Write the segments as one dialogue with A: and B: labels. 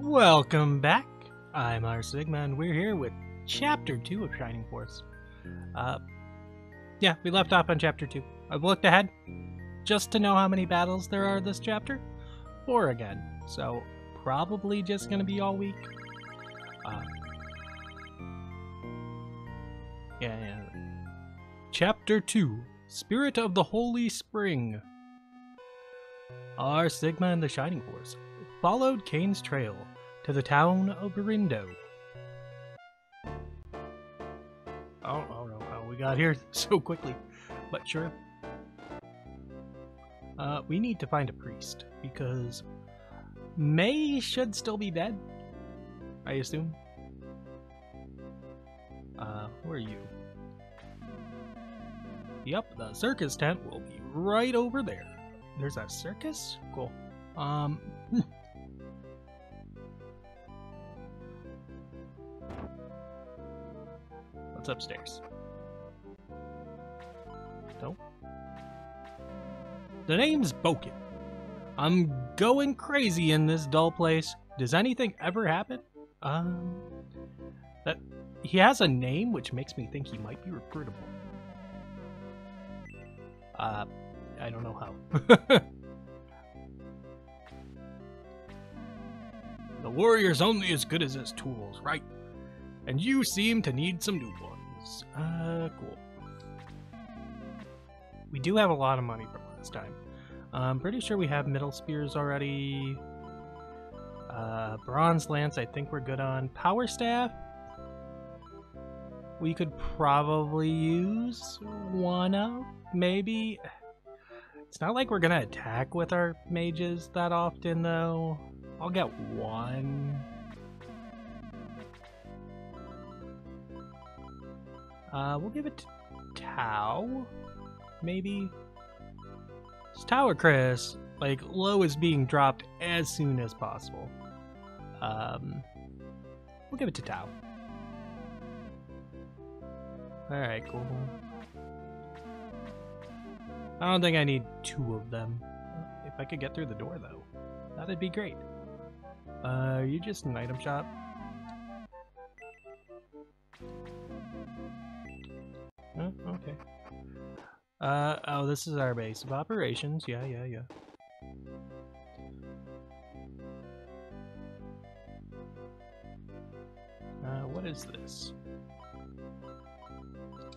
A: Welcome back. I'm R.Sigma, and we're here with Chapter 2 of Shining Force. Yeah, we left off on Chapter 2. I've looked ahead just to know how many battles there are this chapter. 4 again. So, probably just gonna be all week. Yeah. Chapter 2, Spirit of the Holy Spring. R.Sigma and the Shining Force followed Kane's trail to the town of Rindo. Oh, no, how we got here so quickly, but sure. We need to find a priest, because May should still be dead, I assume. Who are you? Yep, the circus tent will be right over there. There's a circus? Cool. What's upstairs? No? The name's Boken. I'm going crazy in this dull place. Does anything ever happen? He has a name, which makes me think he might be recruitable. I don't know how. The warrior's only as good as his tools, right? And you seem to need some new ones. Cool. We do have a lot of money from last time. I'm pretty sure we have middle spears already. Bronze lance, I think we're good on. Power staff, we could probably use one of, maybe. It's not like we're gonna attack with our mages that often, though. I'll get one. We'll give it to Tau, maybe. It's Tau or Chris. Like, low is being dropped as soon as possible. We'll give it to Tau. Alright, cool. I don't think I need 2 of them. If I could get through the door, though, that'd be great. Are you just an item shop? Oh, okay. Oh, this is our base of operations. Yeah. What is this?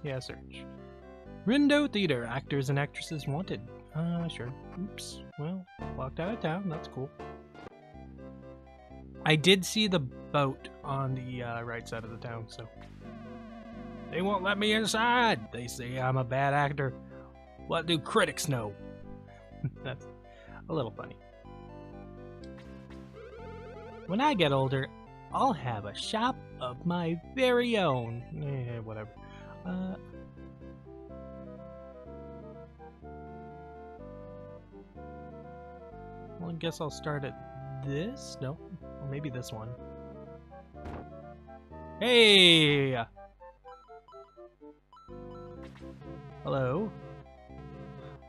A: Yeah, search. Rindo Theater, actors and actresses wanted. Sure. Oops. Well, walked out of town. That's cool. I did see the boat on the right side of the town, so. They won't let me inside. They say I'm a bad actor. What do critics know? That's a little funny. When I get older, I'll have a shop of my very own. Whatever. Well, I guess I'll start at this? No. Or maybe this one. Hey! Hello?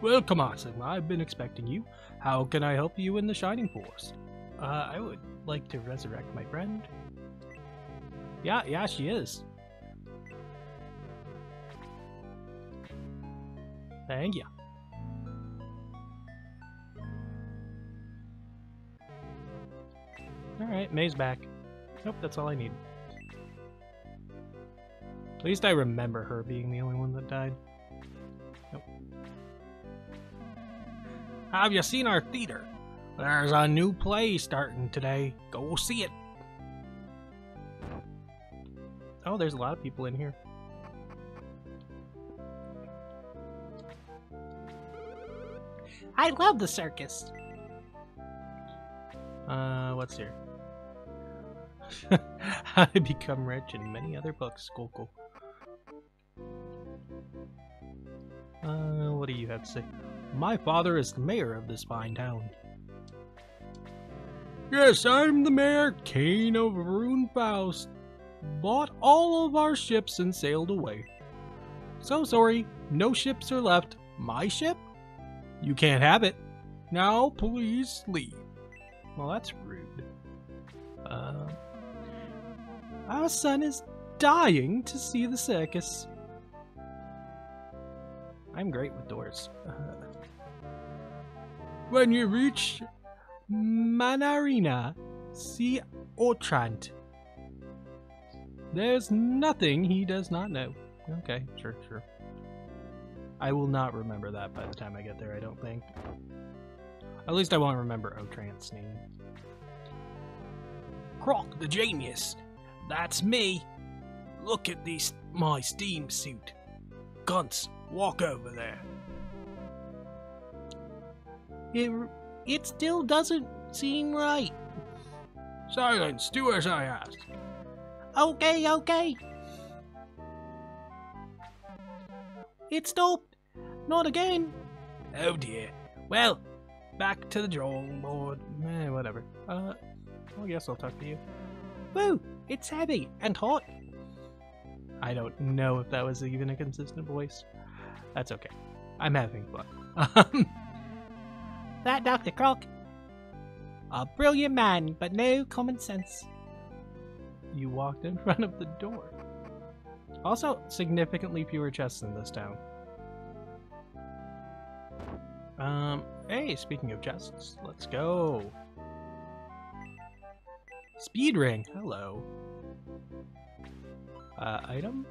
A: Welcome, R.Sigma. I've been expecting you. How can I help you in the Shining Force? I would like to resurrect my friend. Yeah, she is. Thank you. Alright, May's back. Nope, that's all I need. At least I remember her being the only one that died. Nope. Have you seen our theater? There's a new play starting today. Go see it. Oh, there's a lot of people in here. I love the circus. What's here? How to Become Rich and many other books. Cool. What do you have to say? My father is the mayor of this fine town. Yes, I'm the mayor, Kane of Runefaust. Bought all of our ships and sailed away. So sorry, no ships are left. My ship? You can't have it. Now please leave. Well, that's rude. Our son is dying to see the circus. I'm great with doors. When you reach Manarina, see Otrant. There's nothing he does not know. Okay, sure. I will not remember that by the time I get there, I don't think. At least I won't remember Otrant's name. Croc the genius! That's me! Look at my steam suit. Gunts, walk over there. It still doesn't seem right. Silence, do as I ask. Okay. It stopped. Not again. Oh dear. Well, back to the drawing board. Whatever. I guess I'll talk to you. Woo! It's heavy and hot. I don't know if that was even a consistent voice. That's okay. I'm having fun. That Dr. Croc. A brilliant man, but no common sense. You walked in front of the door. Also, significantly fewer chests in this town. Hey, speaking of chests, let's go. Speed ring, hello. Item?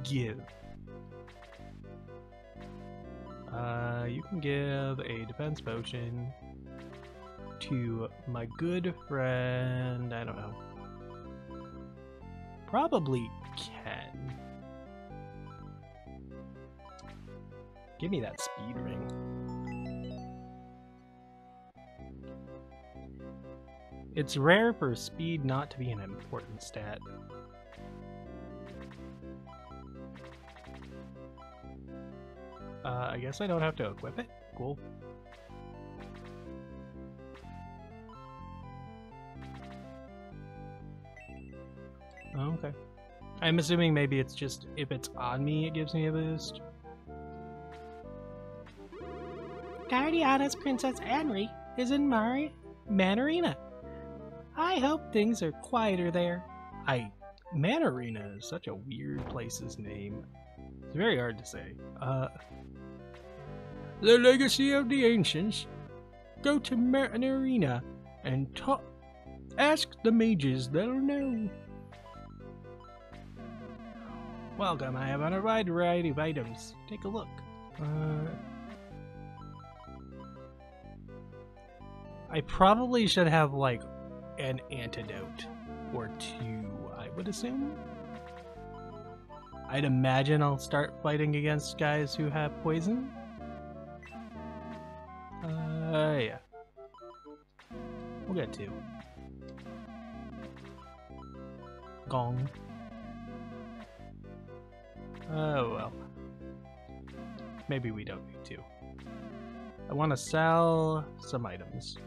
A: Give. You can give a defense potion to my good friend, I don't know. Probably Ken. Give me that speed ring. It's rare for speed not to be an important stat. I guess I don't have to equip it? Cool. Oh, okay. I'm assuming maybe it's just, if it's on me, it gives me a boost. Guardiana's Princess Anri is in Manarina. I hope things are quieter there. Manarina is such a weird place's name. It's very hard to say. The legacy of the ancients. Go to Manarina and ask the mages, they'll know. Welcome, I have a wide variety of items. Take a look. I probably should have, like, an antidote or two, I would assume. I'd imagine I'll start fighting against guys who have poison. Yeah. We'll get two. Gong. Oh well. Maybe we don't need to. I want to sell some items.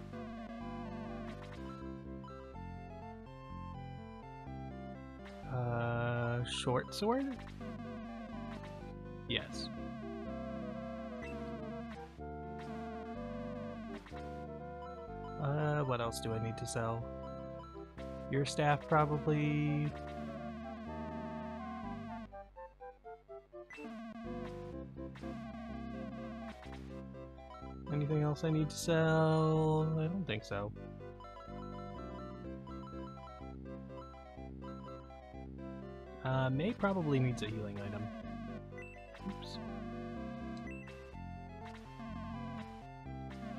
A: Short sword? Yes. What else do I need to sell? Your staff, probably. Anything else I need to sell? I don't think so. May probably needs a healing item. Oops.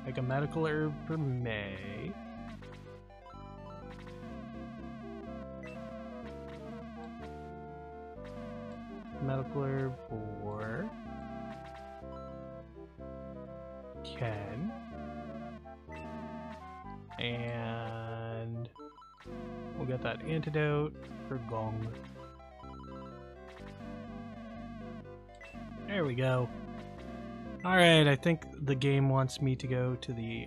A: Like a medical herb for May. Medical herb for Ken. And we'll get that antidote for Gong. There we go. Alright, I think the game wants me to go to the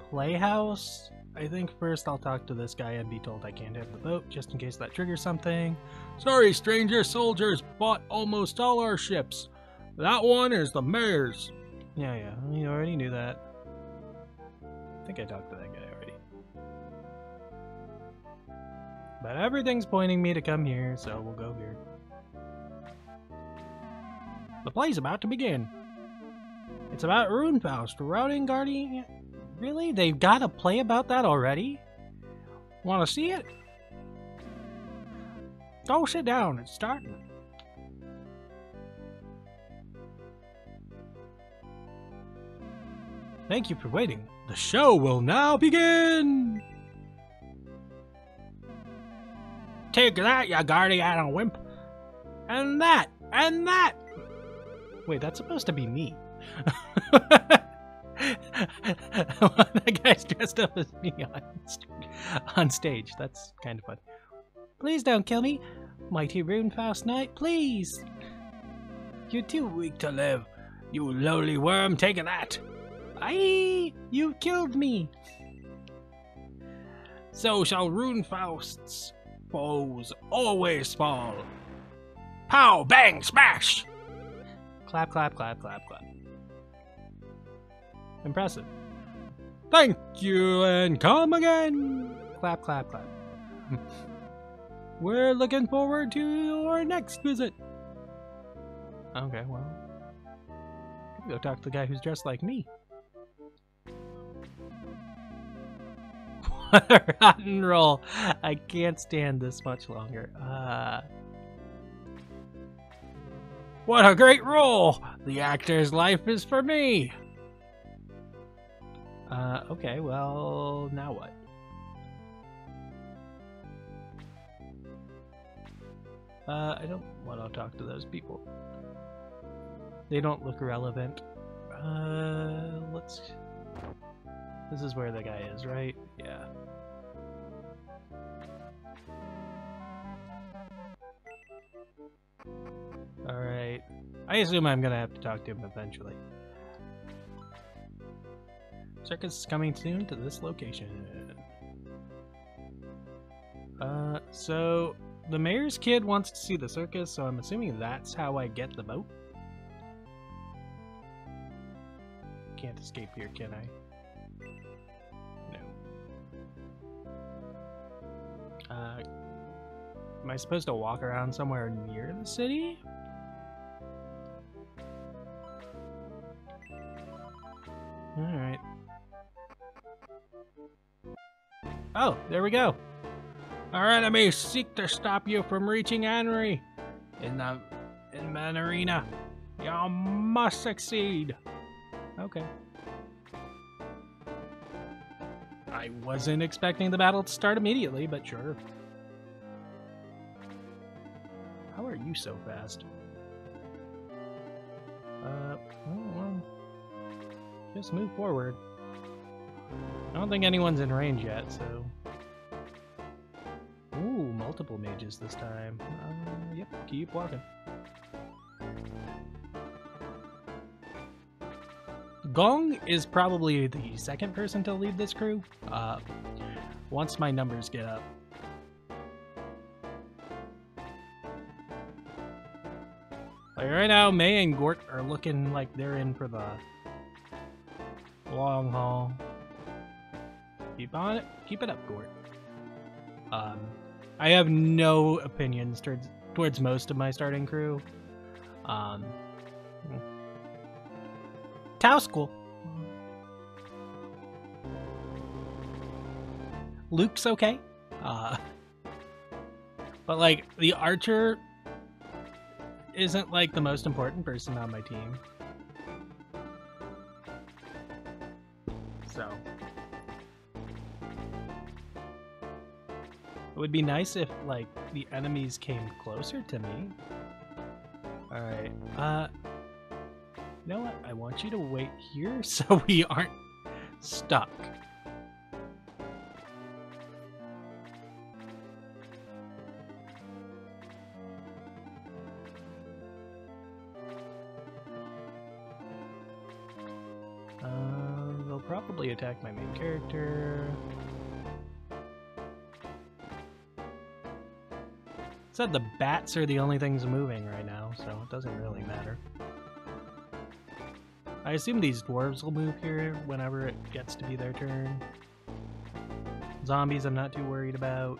A: playhouse. I think first I'll talk to this guy and be told I can't have the boat, just in case that triggers something. Sorry, stranger, soldiers bought almost all our ships. That one is the mayor's. Yeah, you already knew that. I think I talked to that guy already. But everything's pointing me to come here, so we'll go here. The play's about to begin. It's about Runefaust, routing guardian. Really? They've got a play about that already? Want to see it? Go sit down, it's starting. Thank you for waiting. The show will now begin! Take that, you guardian wimp! And that! And that! Wait, that's supposed to be me. That guy's dressed up as me on stage. That's kind of fun. Please don't kill me, mighty Runefaust Knight, please! You're too weak to live, you lowly worm, take that! Aye! You killed me! So shall Runefaust's foes always fall. Pow! Bang! Smash! Clap, clap, clap, clap, clap. Impressive. Thank you, and come again! Clap, clap, clap. We're looking forward to your next visit. Okay, well. Go talk to the guy who's dressed like me. What a rotten roll. I can't stand this much longer. What a great role! The actor's life is for me! Okay, well, now what? I don't want to talk to those people. They don't look relevant. Let's... This is where the guy is, right? Yeah. Alright. I assume I'm gonna have to talk to him eventually. Circus is coming soon to this location. So the mayor's kid wants to see the circus, so I'm assuming that's how I get the boat. Can't escape here, can I? No. Am I supposed to walk around somewhere near the city? Alright. Oh, there we go. Our enemies seek to stop you from reaching Anri in Man Arena. You must succeed. Okay. I wasn't expecting the battle to start immediately, but sure. How are you so fast? Well, just move forward. I don't think anyone's in range yet, so... Ooh, multiple mages this time. Yep, keep walking. Gong is probably the second person to lead this crew, once my numbers get up. Like right now, May and Gort are looking like they're in for the long haul. Keep on it. Keep it up, Gort. I have no opinions towards most of my starting crew. Tao's cool. Luke's okay. But like the archer isn't like the most important person on my team. So it would be nice if like the enemies came closer to me. Alright. You know what? I want you to wait here so we aren't stuck. They'll probably attack my main character. It said the bats are the only things moving right now, so it doesn't really matter. I assume these dwarves will move here whenever it gets to be their turn. Zombies I'm not too worried about.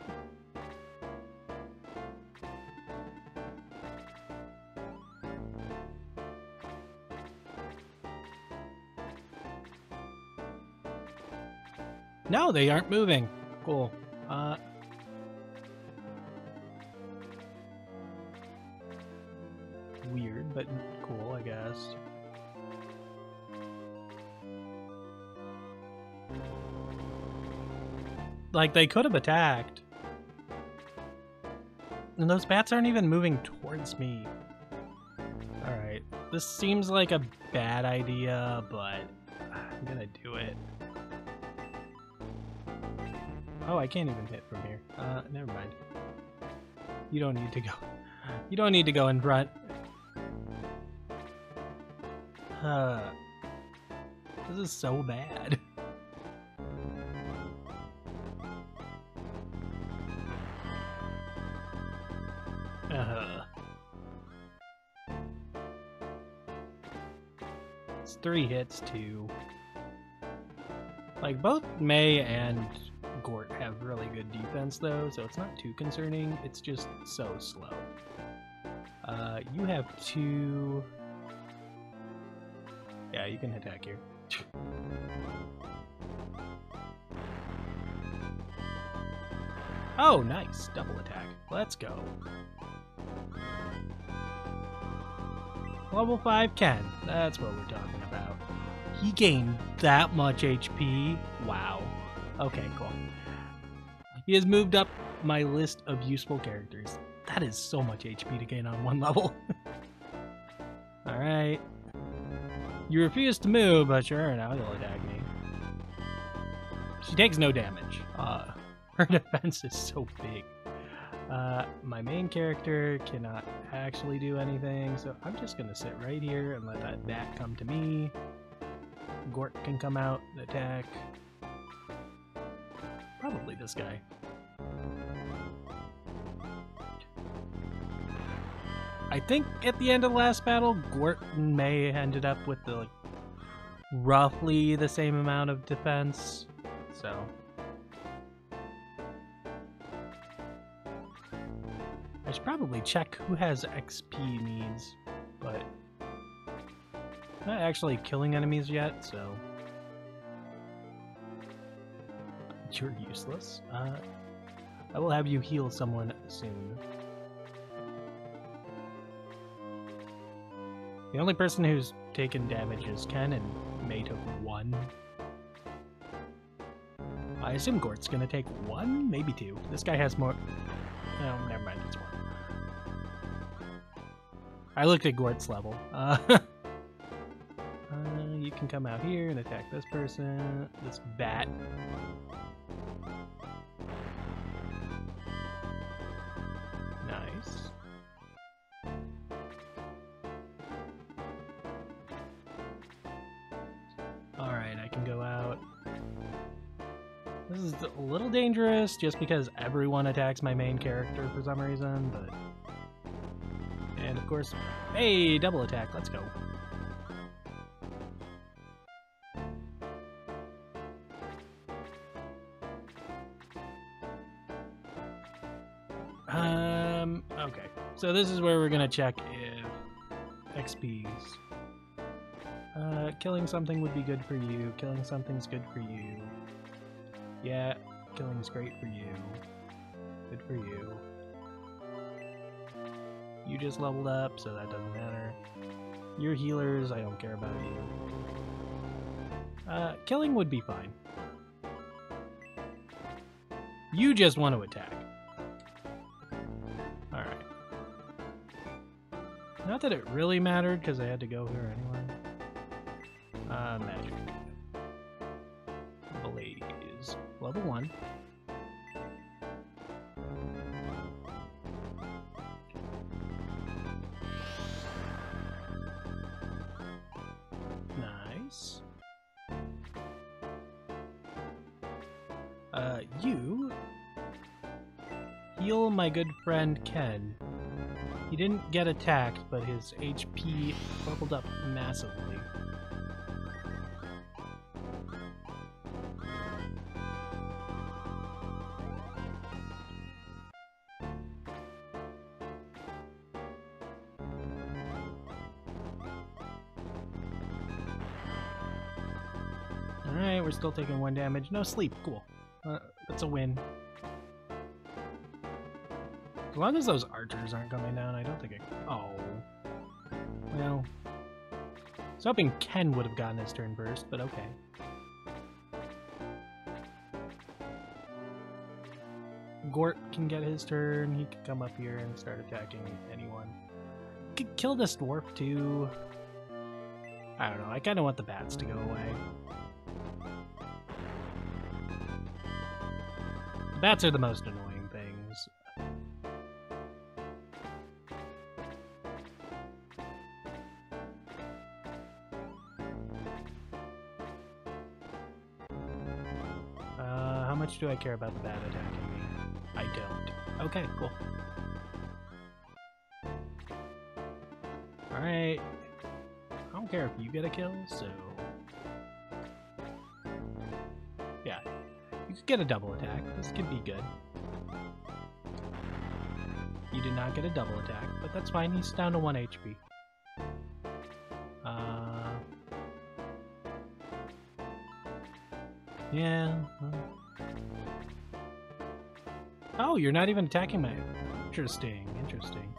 A: No, they aren't moving. Cool. Weird, but cool, I guess. Like, they could have attacked. And those bats aren't even moving towards me. Alright. This seems like a bad idea, but I'm gonna do it. Oh, I can't even hit from here. Never mind. You don't need to go. You don't need to go in front. This is so bad. It's 3 hits too. Like, both May and Gort have really good defense though, so it's not too concerning. It's just so slow. You have 2... Yeah, you can attack here. Oh, nice. Double attack. Let's go. Level 5 Ken. That's what we're talking about. He gained that much HP. Wow. Okay, cool. He has moved up my list of useful characters. That is so much HP to gain on 1 level. Alright. You refuse to move, but sure, now you'll attack me. She takes no damage. Her defense is so big. My main character cannot actually do anything, so I'm just gonna sit right here and let that bat come to me. Gort can come out and attack. Probably this guy. I think at the end of the last battle, Gort and May ended up with the, like, roughly the same amount of defense, so... I should probably check who has XP needs, but I'm not actually killing enemies yet, so you're useless. I will have you heal someone soon. The only person who's taken damage is Ken, and May took 1. I assume Gort's gonna take 1, maybe 2. This guy has more. No, never mind, it's 1. I looked at Gort's level. You can come out here and attack this person, this bat. Nice. Alright, I can go out. This is a little dangerous just because everyone attacks my main character for some reason, but... And of course, hey, double attack, let's go. Okay. So this is where we're gonna check if XPs. Killing something would be good for you. Killing something's good for you. Yeah, killing's great for you. Good for you. You just leveled up, so that doesn't matter. You're healers, I don't care about you. Killing would be fine. You just want to attack. Alright. Not that it really mattered, because I had to go here anyway. Magic. Blaze. Level 1. Nice. You heal my good friend Ken. He didn't get attacked, but his HP leveled up massively. Alright, we're still taking 1 damage. No sleep. Cool. That's a win. As long as those archers aren't coming down, I don't think it... Oh. Well... I was hoping Ken would have gotten his turn first, but okay. Gort can get his turn. He can come up here and start attacking anyone. He could kill this dwarf too. I don't know. I kind of want the bats to go away. The bats are the most annoying things. How much do I care about the bat attacking me? I don't. Okay, cool. Alright. I don't care if you get a kill, so... Yeah. You could get a double attack. This could be good. You did not get a double attack, but that's fine. He's down to 1 HP. Yeah. Oh, you're not even attacking my... Interesting, interesting.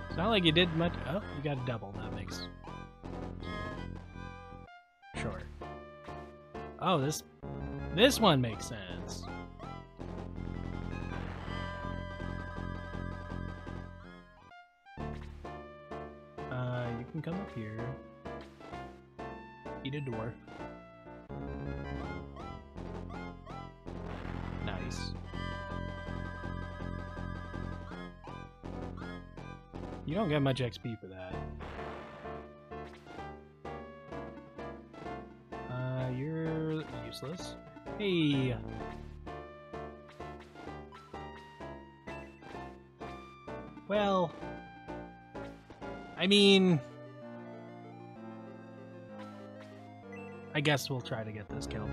A: It's not like you did much... Oh, you got a double. That makes... Sure. Oh, this one makes sense. You can come up here. Eat a dwarf. Nice. You don't get much XP for that. You're useless. Hey! Well... I mean... I guess we'll try to get this kill.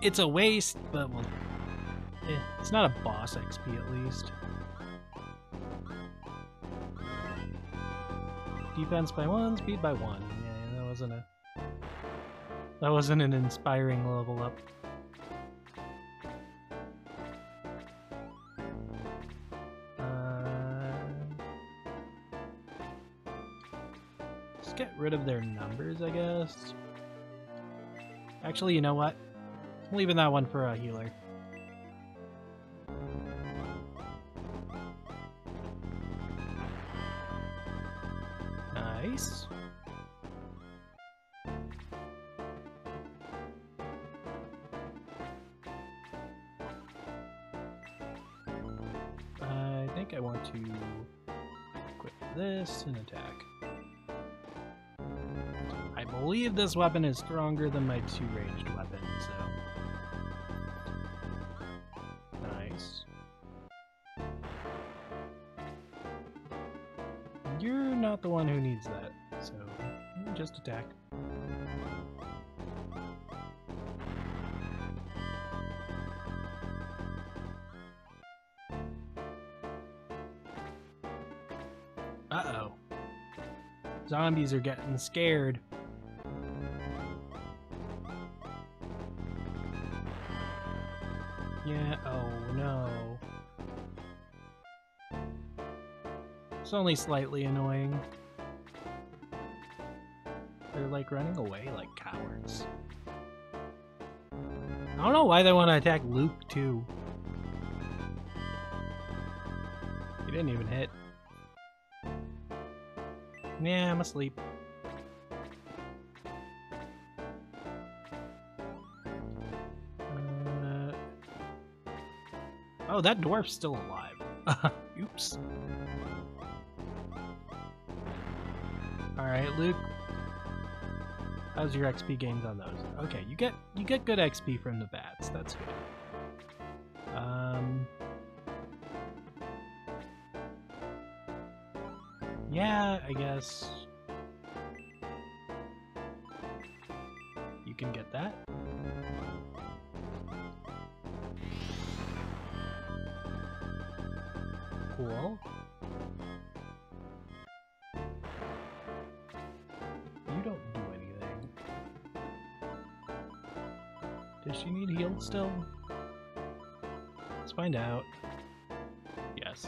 A: It's a waste, but we'll... it's not a boss XP at least. Defense by 1, speed by 1. Yeah, that wasn't an inspiring level up. Let's get rid of their numbers, I guess. Actually, you know what? I'm leaving that one for a healer. Nice. I think I want to equip this and attack. I believe this weapon is stronger than my 2 ranged weapons, so... Nice. You're not the one who needs that, so just attack. Uh-oh. Zombies are getting scared. Yeah, oh no. It's only slightly annoying. They're like running away like cowards. I don't know why they want to attack Luke too. He didn't even hit. Yeah, I'm asleep. Oh, that dwarf's still alive. Oops. Alright, Luke. How's your XP gains on those? Okay, you get good XP from the bats. That's good. Yeah, I guess you can get that. Cool. You don't do Does she need healed still? Let's find out. Yes.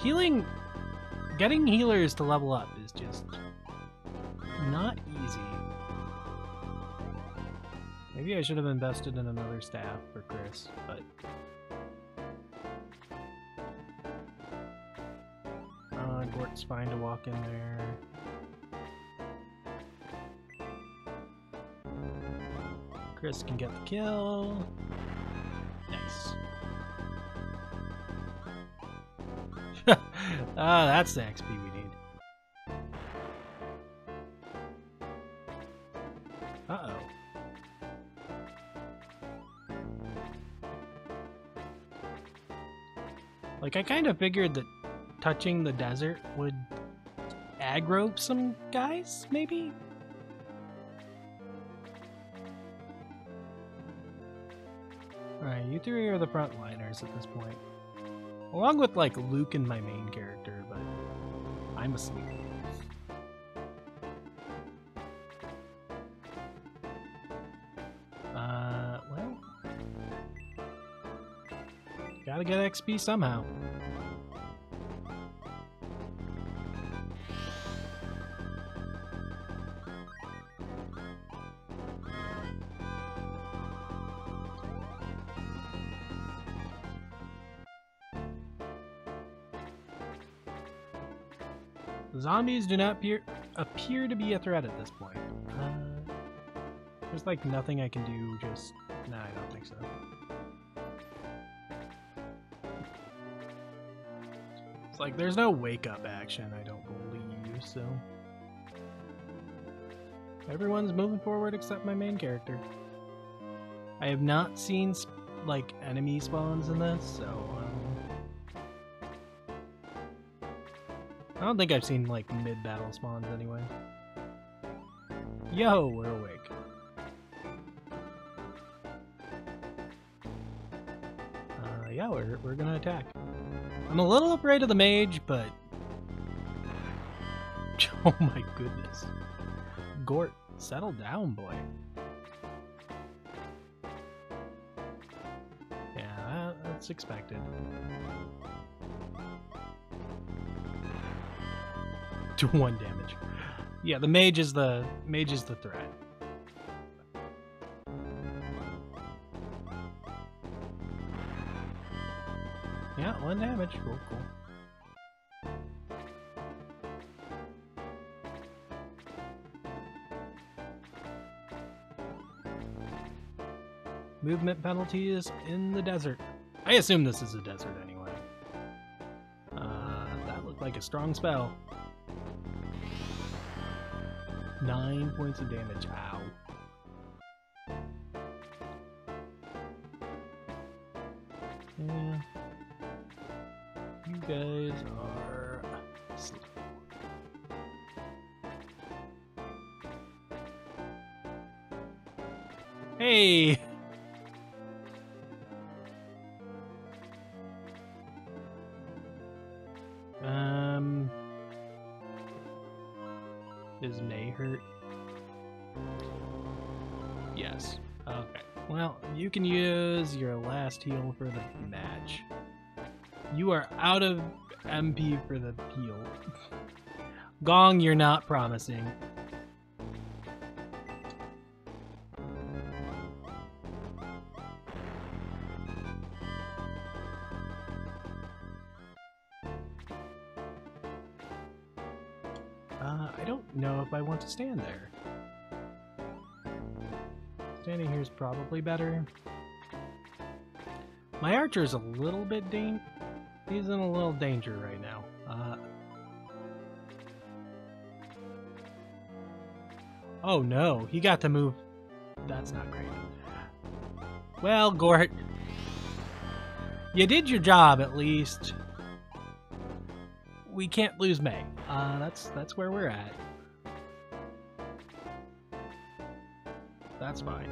A: Healing, getting healers to level up is just not easy. Maybe I should have invested in another staff for Chris, but... Gort's fine to walk in there. Chris can get the kill. Nice. Ah, that's the XP we need. Uh-oh. Like, I kind of figured that touching the desert would aggro some guys, maybe? Alright, you three are the frontliners at this point. Along with, like, Luke and my main character, but I'm asleep. Well... Gotta get XP somehow. Zombies do not appear to be a threat at this point. There's like nothing I can do, just... Nah, I don't think so. It's like there's no wake-up action, I don't believe, so... Everyone's moving forward except my main character. I have not seen, like, enemy spawns in this, so... I don't think I've seen, like, mid-battle spawns anyway. Yo, we're awake. Yeah, we're gonna attack. I'm a little afraid of the mage, but... Oh my goodness. Gort, settle down, boy. Yeah, that's expected. 1 damage. Yeah, the mage is the threat. Yeah, 1 damage. Cool, cool. Movement penalties in the desert. I assume this is a desert anyway. That looked like a strong spell. 9 points of damage. Ow. Yeah. You guys are slow. Hey! Does May hurt? Yes. Okay. Well, you can use your last heal for the match. You are out of MP for the heal. Gong, you're not promising. I don't know if I want to stand there. Standing here is probably better. My archer's a little bit he's in a little danger right now. Oh no, he got to move. That's not great. Well, Gort, you did your job at least. We can't lose May. That's where we're at. That's fine.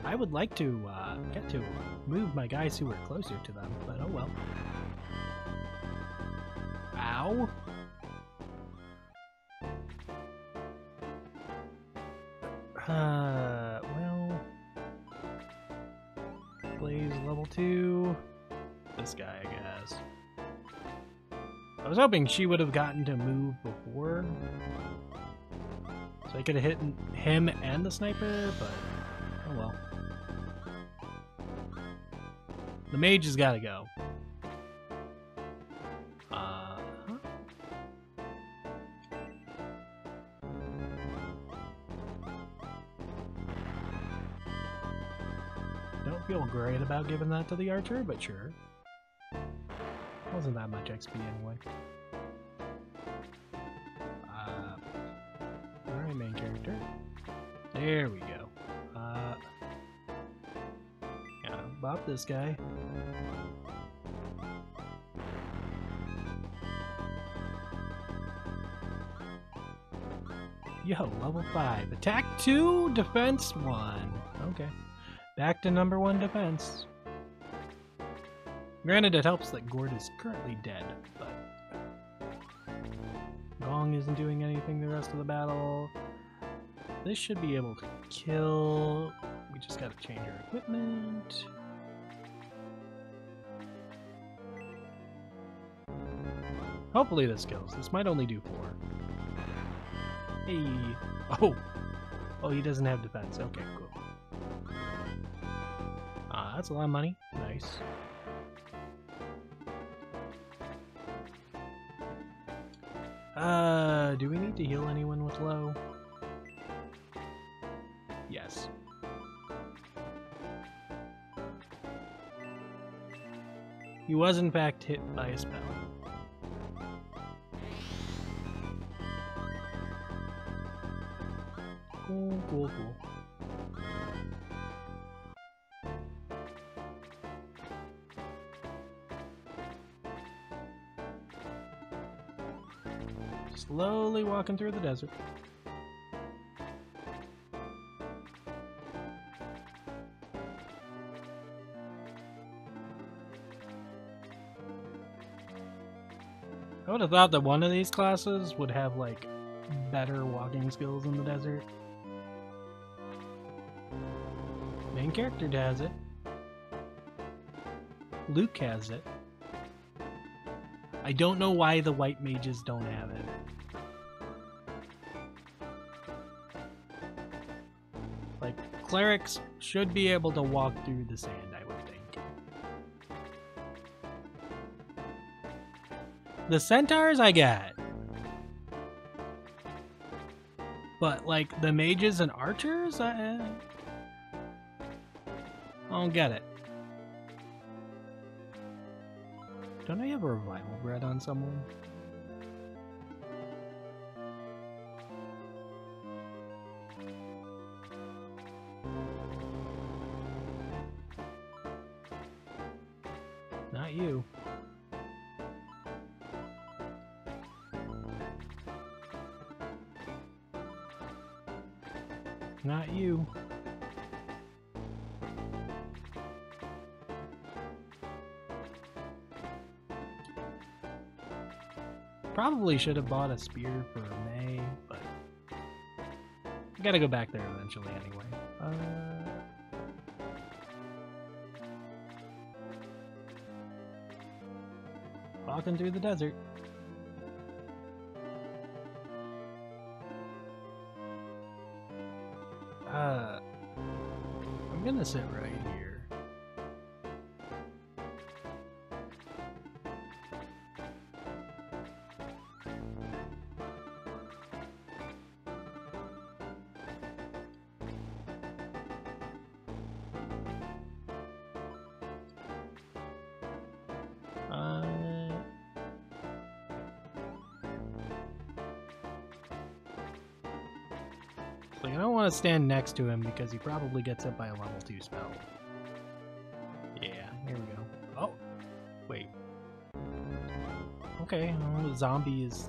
A: I would like to get to move my guys who are closer to them, but oh well. Ow! Well... Blaze level 2. This guy, I guess. I was hoping she would have gotten to move before. So I could have hit him and the sniper, but oh well. The mage has got to go. Don't feel great about giving that to the archer, but sure. Wasn't that much XP anyway. Alright, main character. There we go. Yeah, bop this guy. Yo, level 5. Attack 2, defense 1. Okay. Back to number 1 defense. Granted, it helps that Gord is currently dead, but Gong isn't doing anything the rest of the battle. This should be able to kill. We just gotta change our equipment. Hopefully this kills. This might only do 4. Hey. Oh, he doesn't have defense. Okay, cool. That's a lot of money. Nice. Do we need to heal anyone with low? Yes. He was in fact hit by a spell. Cool, cool, cool. Slowly walking through the desert. I would have thought that one of these classes would have, like, better walking skills in the desert. Main character has it. Luke has it. I don't know why the white mages don't have it. Like, clerics should be able to walk through the sand, I would think. The centaurs I get. But, like, the mages and archers? I don't get it. Don't I have a revival bread on someone? Not you. Not you. Probably should have bought a spear for May, but I gotta go back there eventually anyway. Walking through the desert. I'm gonna sit right here. Like, I don't want to stand next to him because he probably gets hit by a level 2 spell. Yeah, here we go. Oh, wait. Okay, well, the zombie is...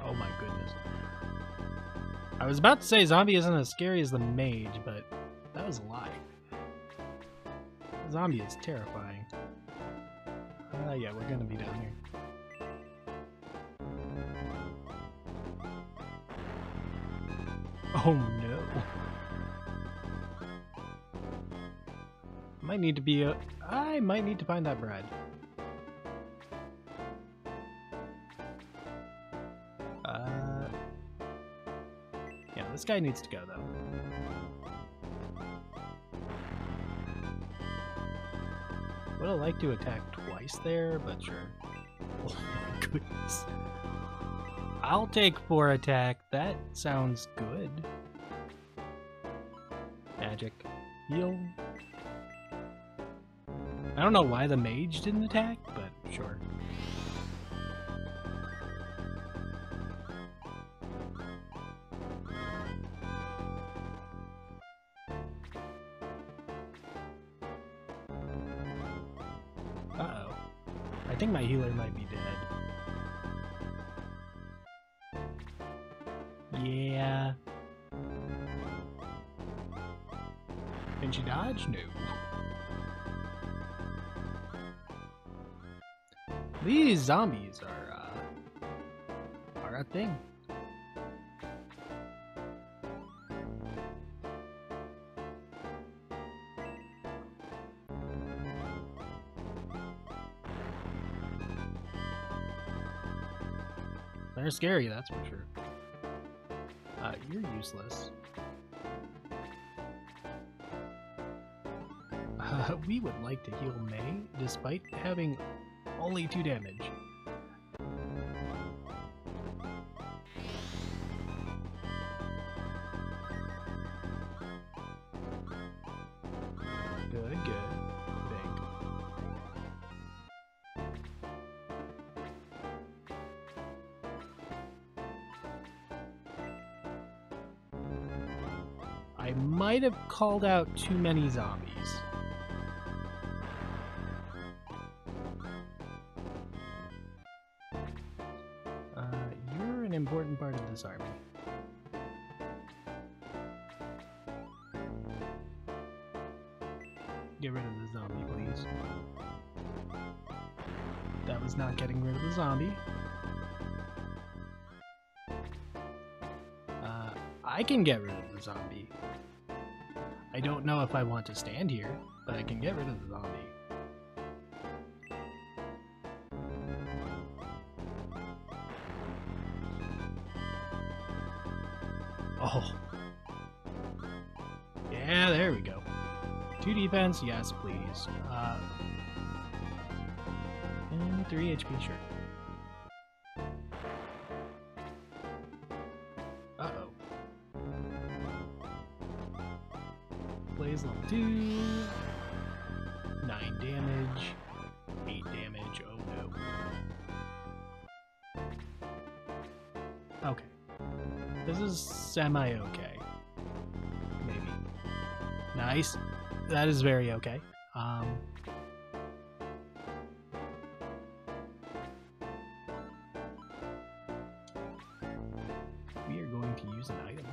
A: Oh my goodness. I was about to say zombie isn't as scary as the mage, but that was a lie. Zombie is terrifying. Yeah, we're gonna be down here. Oh no. Might need to be a... I might need to find that bread. Yeah, this guy needs to go though. Would have liked to attack twice there, but sure. Oh my goodness. I'll take 4 attack. That sounds good. Magic. Heal. I don't know why the mage didn't attack, but sure. Uh-oh. I think my healer might be dead. Yeah. Can she dodge? No. These zombies are a thing. They're scary, that's for sure. You're useless. We would like to heal May, despite having only 2 damage. Good, good. Big. I might have called out too many zombies. You're an important part of this army. Get rid of the zombie, please. That was not getting rid of the zombie. I can get rid of the zombie. I don't know if I want to stand here, but I can get rid of the zombie. Oh. Yeah, there we go. 2 defense, yes, please. And 3 HP, sure. Uh-oh. Blaze level 2. 9 damage. 8 damage, oh no. Okay. This is semi-okay. Maybe. Nice. That is very okay. We are going to use an item.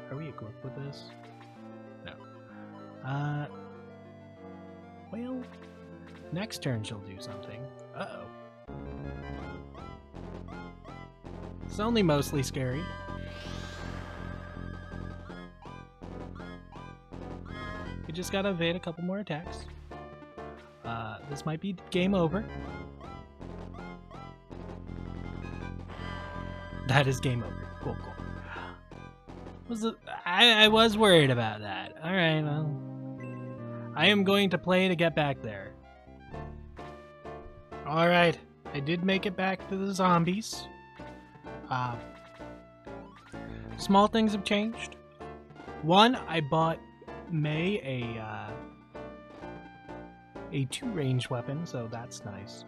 A: Are we equipped with this? No. Well, next turn she'll do something. Uh-oh. It's only mostly scary. We just gotta evade a couple more attacks. This might be game over. That is game over. Cool, cool. I was worried about that. Alright, well. I am going to play to get back there. Alright, I did make it back to the zombies. Small things have changed. One, I bought May a 2-range weapon, so that's nice.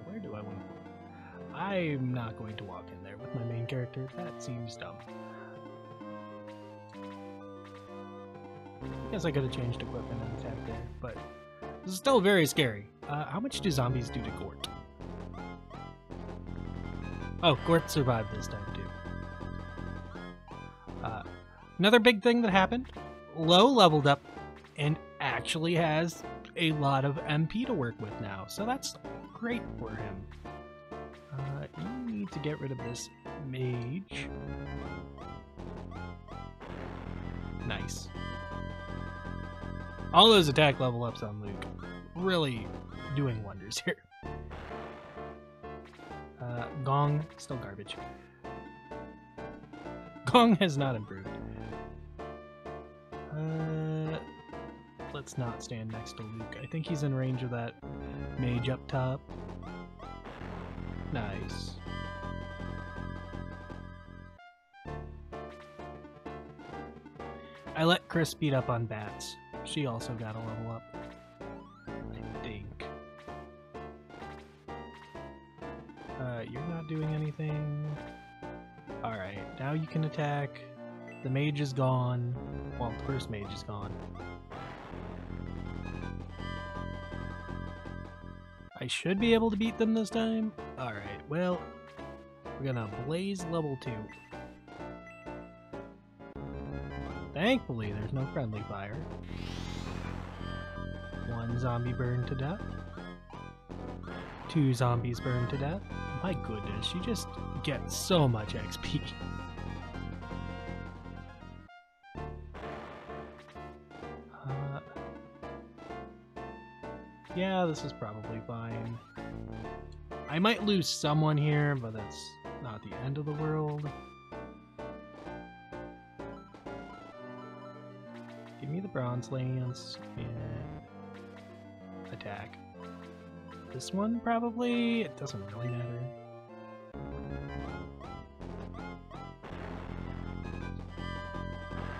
A: Where do I want to go? I'm not going to walk in there with my main character. That seems dumb. I guess I could have changed equipment and attacked there, but this is still very scary. How much do zombies do to Gort? Oh, Gort survived this time too. Another big thing that happened, Low leveled up and actually has a lot of MP to work with now, so that's great for him. You need to get rid of this mage. Nice. All those attack level ups on Luke. Really doing wonders here. Gong, still garbage. Gong has not improved. Let's not stand next to Luke. I think he's in range of that mage up top. Nice. I let Chris speed up on bats. She also got a level up, I think. You're not doing anything. Alright, now you can attack. The mage is gone. Well, the first mage is gone. I should be able to beat them this time. Alright, well, we're gonna blaze level 2. Thankfully, there's no friendly fire. One zombie burned to death. 2 zombies burned to death. My goodness, she just gets so much XP. Yeah, this is probably fine. I might lose someone here, but that's not the end of the world. Give me the bronze lance and attack. This one probably, it doesn't really matter.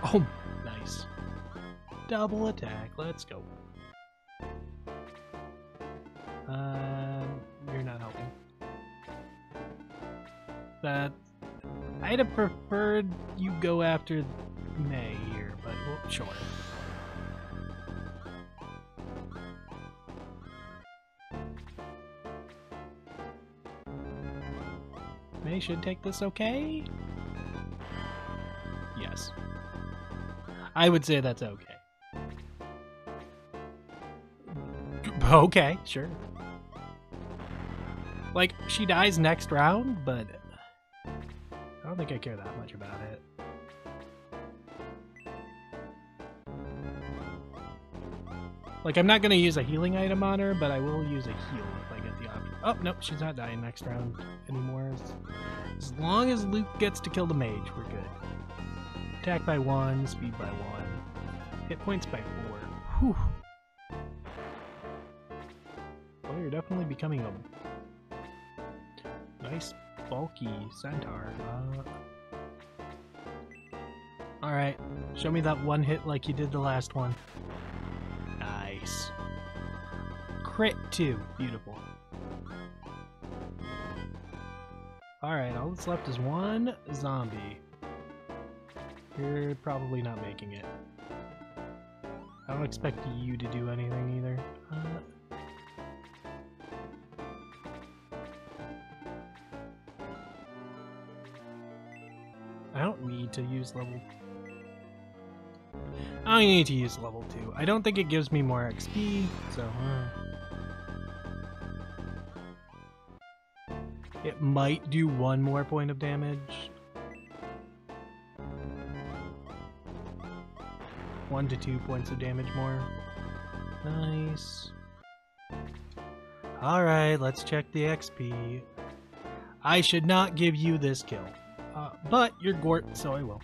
A: Oh, nice. Double attack, let's go. You're not helping. I'd have preferred you go after May here, but well, sure. May should take this okay? Yes. I would say that's okay. Okay, sure. Like, she dies next round, but I don't think I care that much about it. Like, I'm not going to use a healing item on her, but I will use a heal if I get the option. Oh, nope, she's not dying next round anymore. As long as Luke gets to kill the mage, we're good. Attack by 1, speed by 1, hit points by 4. Whew. Well, you're definitely becoming a nice, bulky centaur. Alright, show me that one hit like you did the last one. Nice. Crit 2. Beautiful. Alright, all that's left is one zombie. You're probably not making it. I don't expect you to do anything either. I don't need to use level... I need to use level 2. I don't think it gives me more XP, so... It might do 1 more point of damage. 1 to 2 points of damage more. Nice. Alright, let's check the XP. I should not give you this kill. But you're Gort, so I will.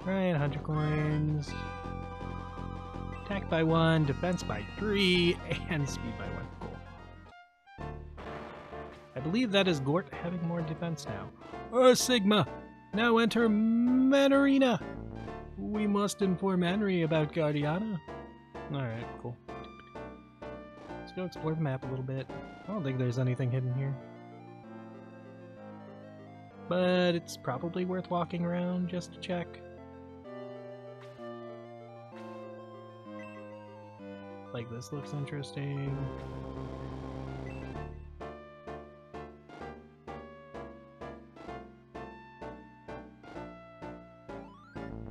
A: Right, 100 coins. Attack by 1, defense by 3, and speed by 1. Cool. I believe that is Gort having more defense now. R.Sigma! Now enter Manarina! We must inform Henry about Guardiana. Alright, cool. Let's go explore the map a little bit. I don't think there's anything hidden here. But it's probably worth walking around just to check. Like, this looks interesting.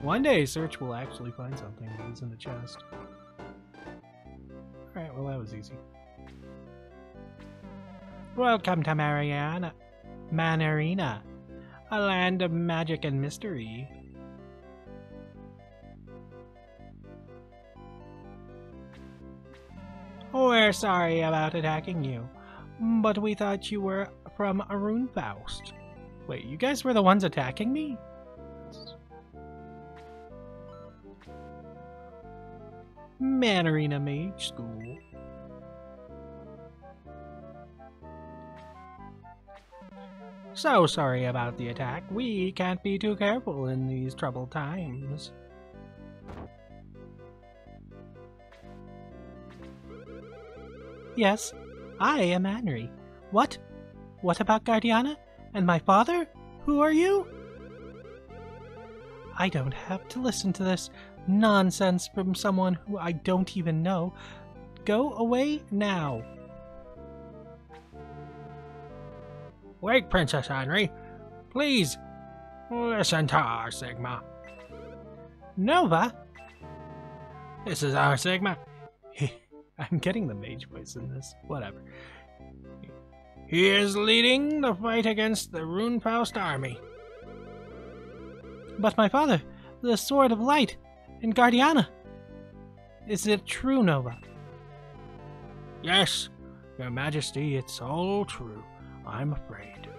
A: One day, search will actually find something that is in the chest. Alright, well that was easy. Welcome to Manarina, a land of magic and mystery. We're sorry about attacking you, but we thought you were from Runefaust. Wait, you guys were the ones attacking me? Manarina Mage School. So sorry about the attack. We can't be too careful in these troubled times. Yes, I am Henry. What? What about Guardiana? And my father? Who are you? I don't have to listen to this nonsense from someone who I don't even know. Go away now. Wait, Princess Henry. Please, listen to R.Sigma. Nova? This is R.Sigma. I'm getting the mage voice in this. Whatever. He is leading the fight against the Runefaust army. But my father, the Sword of Light, and Guardiana. Is it true, Nova? Yes, Your Majesty, it's all true. I'm afraid.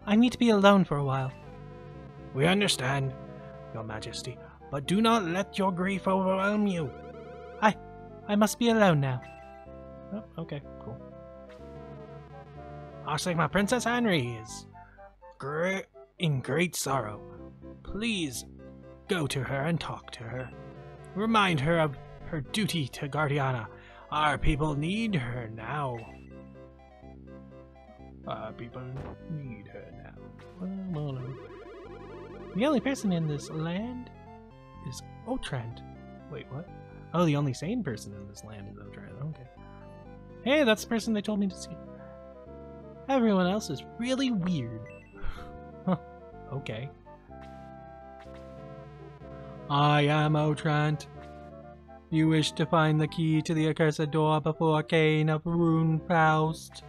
A: I need to be alone for a while. We understand, Your Majesty, but do not let your grief overwhelm you. I must be alone now. Oh, okay, cool. R.Sigma, Princess Henry is in great sorrow. Please go to her and talk to her. Remind her of her duty to Guardiana. Our people need her now. Our people need her now. The only person in this land is Otrant. Wait, what? Oh, the only sane person in this land is Otrant. Okay. Hey, that's the person they told me to see. Everyone else is really weird. Okay. I am Otrant. You wish to find the key to the accursed door before Kane of Runefaust.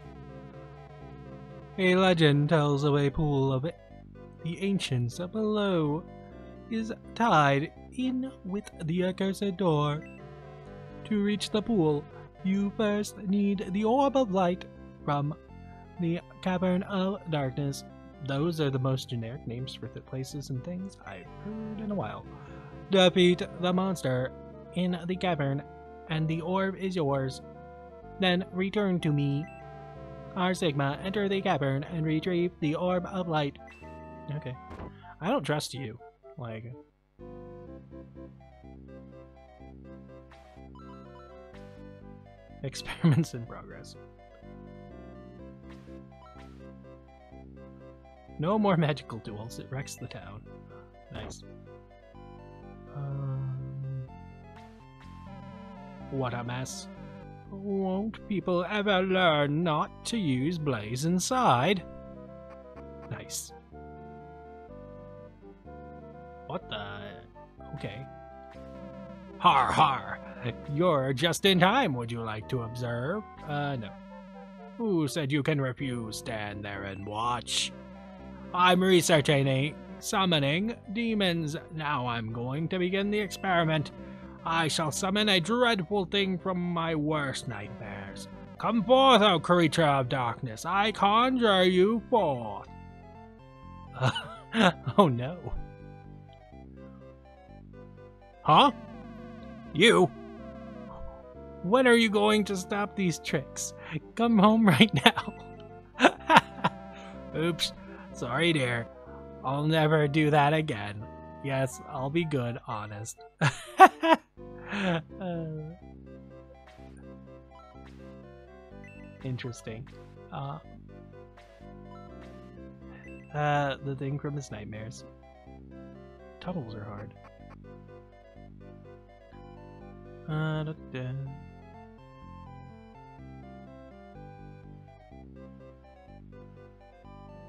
A: A legend tells of a pool of the ancients below is tied in with the accursed door. To reach the pool, you first need the Orb of Light from the Cavern of Darkness. Those are the most generic names for the places and things I've heard in a while. Defeat the monster in the cavern, and the orb is yours. Then return to me. R.Sigma, enter the cavern and retrieve the Orb of Light. Okay. I don't trust you. Like... Experiments in progress. No more magical duels. It wrecks the town. Nice. What a mess. Won't people ever learn not to use blaze inside? Nice. What the... Okay. Har har! You're just in time. Would you like to observe? No. Who said you can refuse? Stand there and watch. I'm researching summoning demons. Now I'm going to begin the experiment. I shall summon a dreadful thing from my worst nightmares. Come forth, O creature of darkness. I conjure you forth. Oh no. Huh? You? When are you going to stop these tricks? Come home right now. Oops. Sorry, dear. I'll never do that again. Yes, I'll be good, honest. Interesting. The thing from his nightmares. Tunnels are hard. Da-da.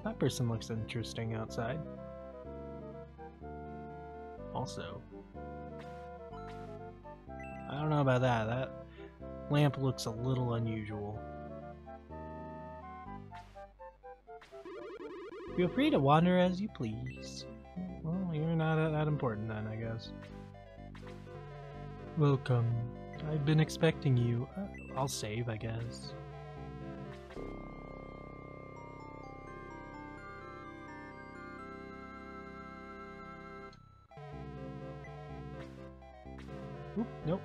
A: That person looks interesting outside. Also, I don't know about that. That lamp looks a little unusual. Feel free to wander as you please. Well, you're not that important then, I guess. Welcome. I've been expecting you. I'll save, I guess. Oop, nope.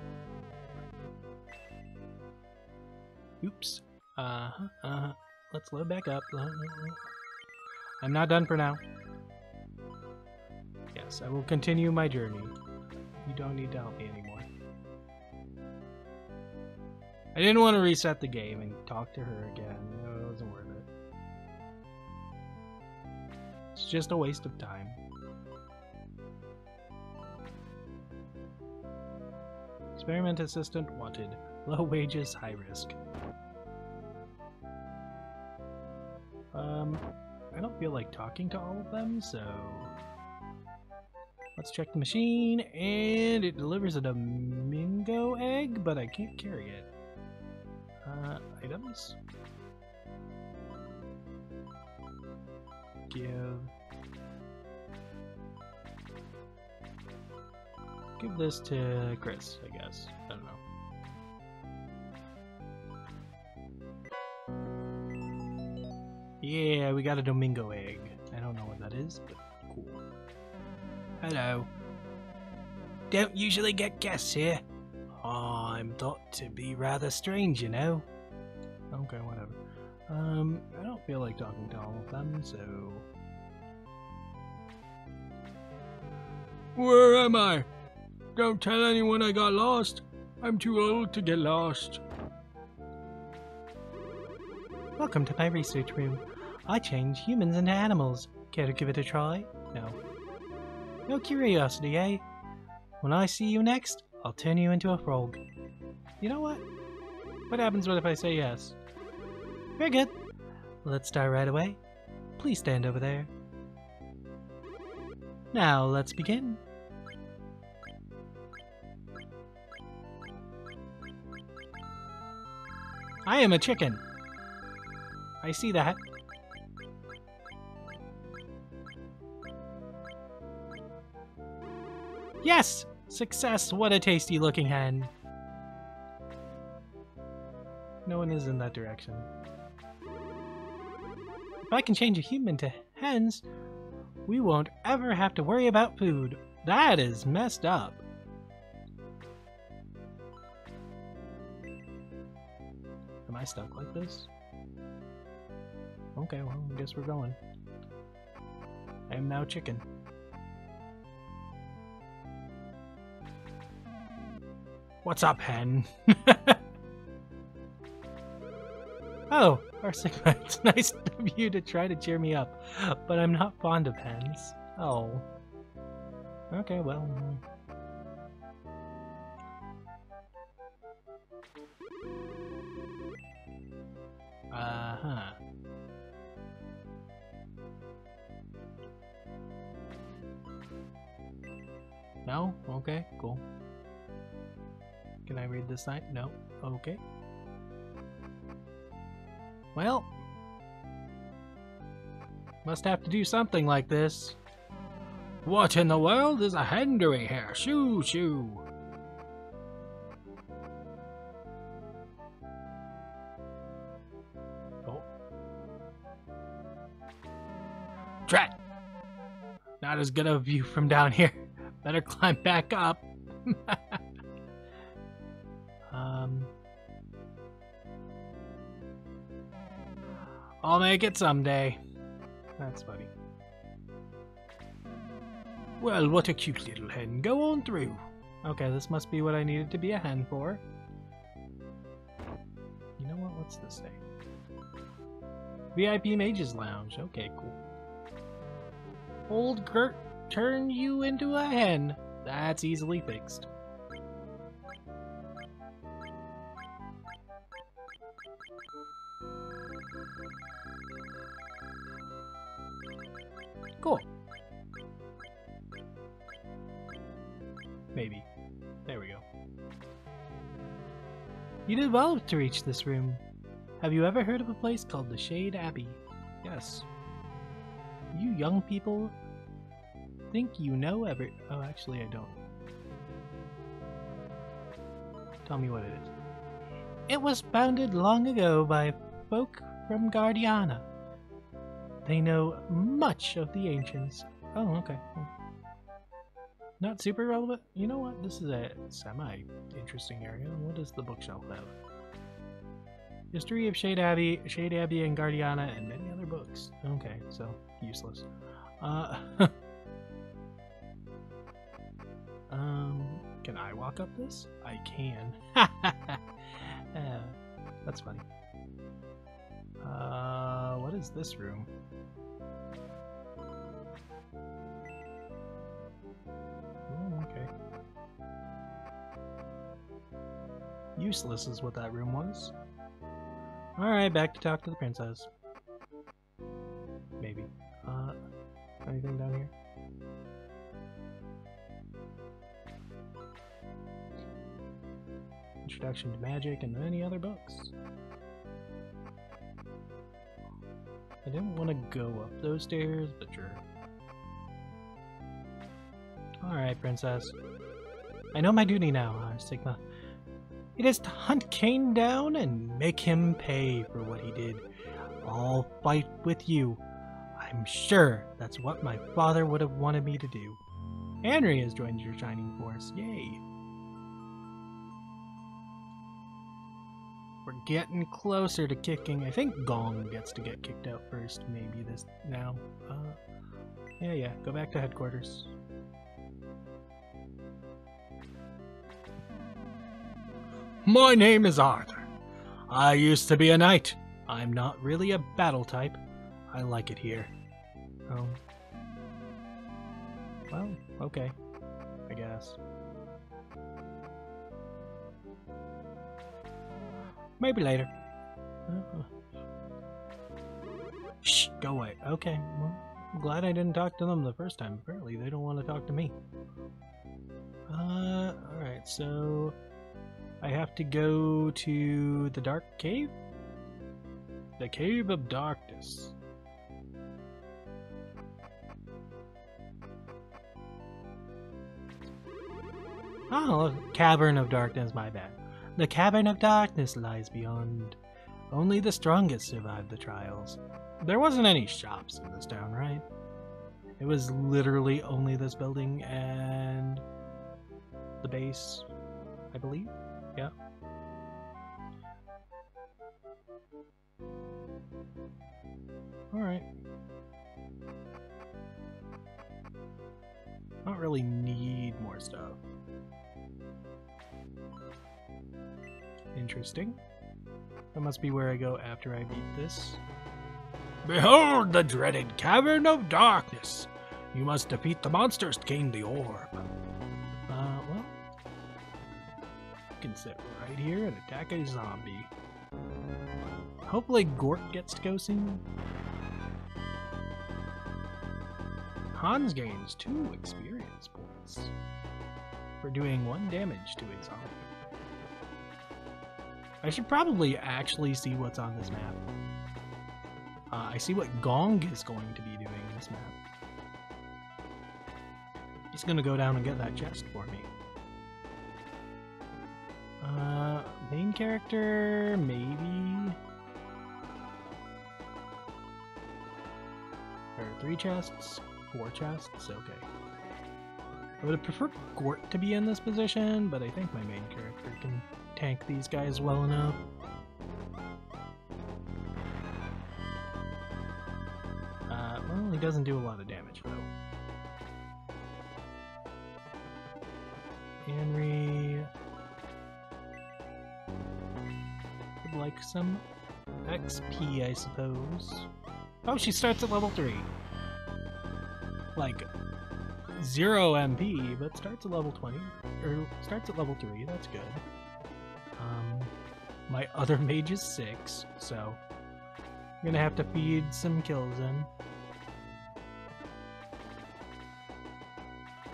A: Oops. Let's load back up. I'm not done for now. Yes, I will continue my journey. You don't need to help me anymore. I didn't want to reset the game and talk to her again. It wasn't worth it. It's just a waste of time. Experiment assistant wanted. Low wages, high risk. I don't feel like talking to all of them, so let's check the machine, and it delivers a domingo egg, but I can't carry it. Items? Give this to Chris, I guess. I don't know. Yeah, we got a domingo egg. I don't know what that is, but cool. Hello. Don't usually get guests here. I'm thought to be rather strange, you know. Okay, whatever. I don't feel like talking to all of them, so... Where am I? Don't tell anyone I got lost. I'm too old to get lost. Welcome to my research room. I change humans into animals. Care to give it a try? No. No curiosity, eh? When I see you next, I'll turn you into a frog. You know what? What happens if I say yes? Very good. Let's start right away. Please stand over there. Now, let's begin. I am a chicken. I see that. Yes! Success! What a tasty looking hen. No one is in that direction. If I can change a human to hens, we won't ever have to worry about food. That is messed up. Am I stuck like this? Okay, well, I guess we're going. I am now chicken. What's up, hen? Oh, R.Sigma, it's nice of you to try to cheer me up, but I'm not fond of hens. Oh. Okay, well... Uh-huh. No? Okay, cool. Can I read this sign? No. Okay. Well, must have to do something like this. What in the world is a hen doing here? Shoo, shoo. Oh. Drat! Not as good of a view from down here. Better climb back up. I'll make it someday. That's funny. Well, what a cute little hen. Go on through. Okay, this must be what I needed to be a hen for. You know what? What's this say? VIP Mages Lounge. Okay, cool. Old Gert turned you into a hen. That's easily fixed. Cool. Maybe. There we go. You did well to reach this room. Have you ever heard of a place called the Shade Abbey? Yes. You young people think you know every... Oh, actually I don't. Tell me what it is. It was founded long ago by folk from Guardiana. They know much of the ancients. Oh, okay. Not super relevant. You know what? This is a semi-interesting area. What does the bookshelf have? History of Shade Abbey and Guardiana, and many other books. Okay, so useless. Can I walk up this? I can. That's funny. What is this room? Oh, okay. Useless is what that room was. Alright, back to talk to the princess. Maybe. Anything down here? Introduction to Magic and many other books. I didn't want to go up those stairs, but sure. Alright, princess. I know my duty now, R.Sigma. It is to hunt Cain down and make him pay for what he did. I'll fight with you. I'm sure that's what my father would have wanted me to do. Henry has joined your shining force. Yay. We're getting closer to kicking. I think Gong gets to get kicked out first. Maybe this now. Yeah. Go back to headquarters. My name is Arthur. I used to be a knight. I'm not really a battle type. I like it here. Oh. Well, okay. I guess. Maybe later. Shh, go away. Okay, well, I'm glad I didn't talk to them the first time. Apparently they don't want to talk to me. Alright, so... I have to go to the Dark Cave? The Cave of Darkness. Oh, Cavern of Darkness, my bad. The Cavern of Darkness lies beyond. Only the strongest survive the trials. There wasn't any shops in this town, right? It was literally only this building and the base, I believe. Yeah. Alright. I don't really need more stuff. Interesting. That must be where I go after I beat this. Behold the dreaded Cavern of Darkness! You must defeat the monsters to gain the orb. Well... I can sit right here and attack a zombie. Hopefully Gort gets to go soon. Hans gains 2 experience points for doing 1 damage to a zombie. I should probably actually see what's on this map. I see what Gong is going to be doing in this map. He's gonna go down and get that chest for me. Main character, maybe? There are 3 chests, 4 chests, okay. I would have preferred Gort to be in this position, but I think my main character can tank these guys well enough. Well, he doesn't do a lot of damage, though. Henry would like some XP, I suppose. Oh, she starts at level 3. Like, 0 MP, but starts at level 20. Or starts at level 3, that's good. My other mage is 6, so I'm gonna have to feed some kills in.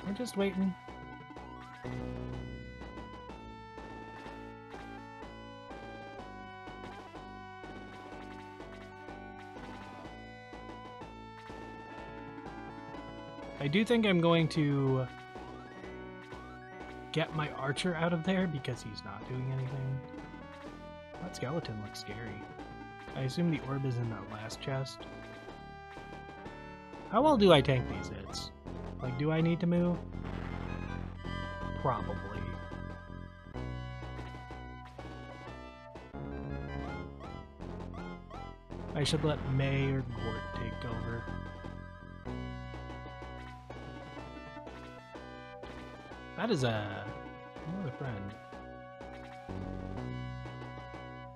A: We're just waiting. I do think I'm going to get my archer out of there because he's not doing anything. That skeleton looks scary. I assume the orb is in that last chest. How well do I tank these hits? Like, do I need to move? Probably. I should let May or Gort take over. That is another friend.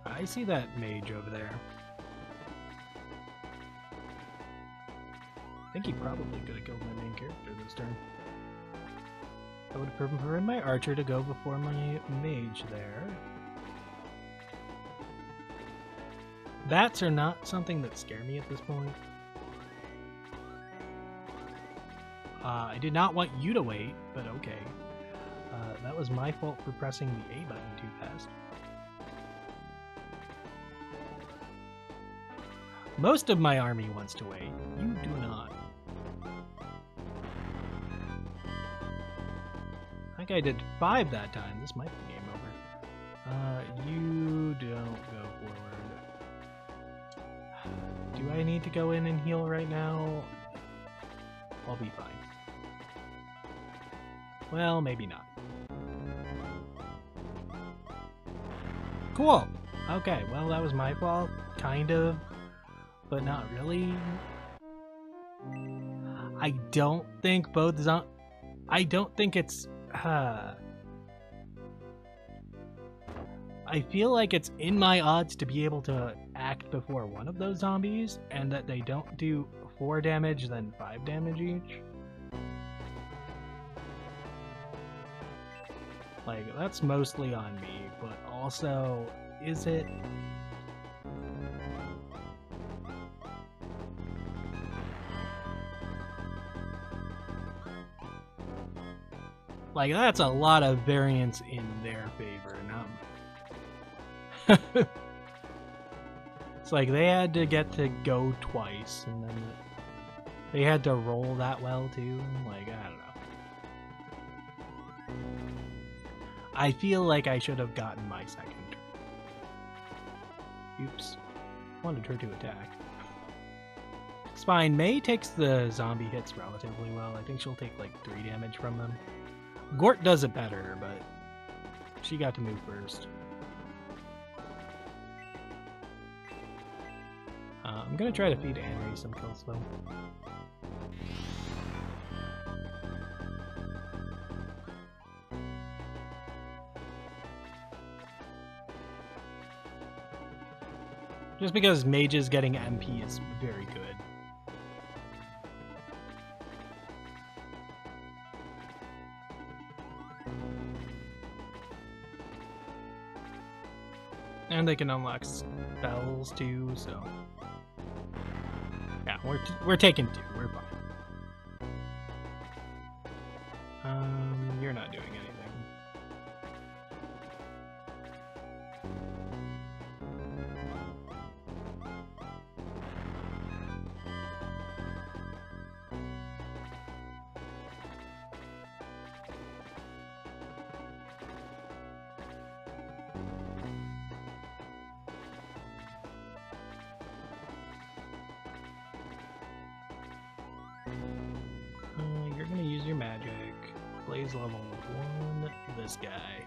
A: I see that mage over there. I think he probably could have killed my main character this turn. I would have preferred my archer to go before my mage there. Bats are not something that scare me at this point. I did not want you to wait, but okay. That was my fault for pressing the A button too fast. Most of my army wants to wait. You do not. I think I did 5 that time. This might be game over. You don't go forward. Do I need to go in and heal right now? I'll be fine. Well, maybe not. Cool! Okay, well that was my fault, kind of, but not really. I don't think I don't think it's... I feel like it's in my odds to be able to act before one of those zombies, and that they don't do 4 damage, then 5 damage each. Like, that's mostly on me, but also, is it? Like, that's a lot of variance in their favor, not... It's like they had to get to go twice, and then they had to roll that well, too. Like, I don't know. I feel like I should have gotten my second. Oops. Wanted her to attack. It's fine. May takes the zombie hits relatively well. I think she'll take like 3 damage from them. Gort does it better, but she got to move first. I'm gonna try to feed Henry some kills though. Just because mages getting MP is very good. And they can unlock spells too, so... Yeah, we're taking 2, we're fine. You're not doing anything. You're gonna use your magic. Blaze level 1, this guy.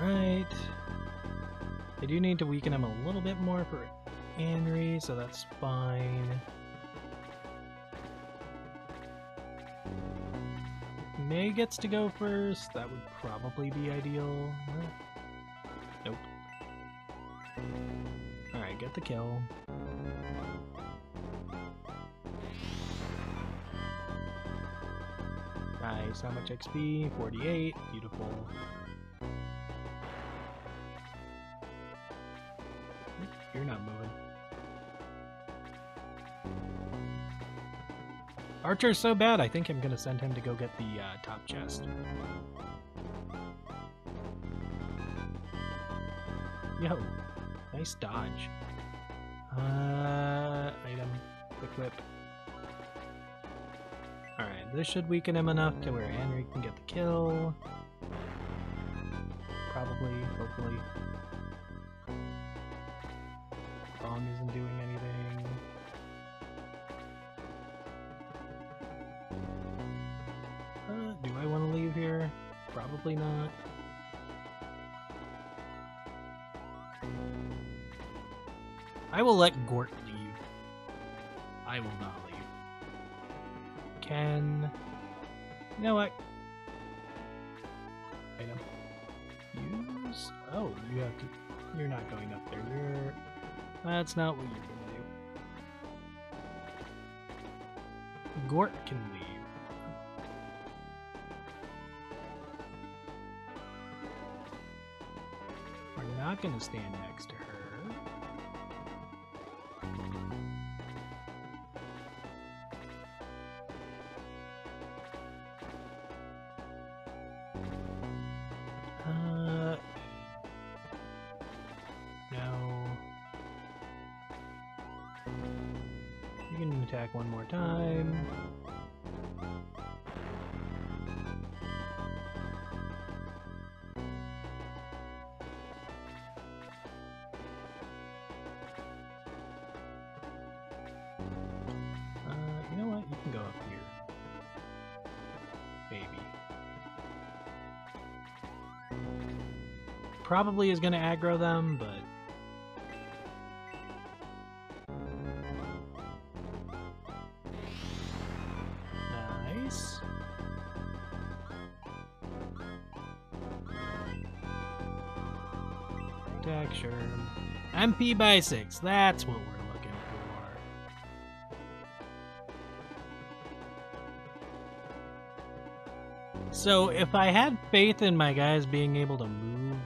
A: Alright. I do need to weaken him a little bit more for Henry, so that's fine. May gets to go first. That would probably be ideal. Nope. Alright, get the kill. Nice. How much XP? 48. Beautiful. You're not moving. Archer's so bad, I think I'm gonna send him to go get the top chest. Yo, nice dodge. Item, equip. Alright, this should weaken him enough to where Henry can get the kill. Probably, hopefully. Bomb isn't doing anything. Do I want to leave here? Probably not. I will let Gort leave. I will not leave. You know what? Item. Use. Oh, you have to. You're not going up there. That's not what you're gonna do. Gort can leave. We're not gonna stand next to her. Attack one more time. You know what? You can go up here. Maybe. Probably is going to aggro them, but sure. MP by 6, that's what we're looking for. So if I had faith in my guys being able to move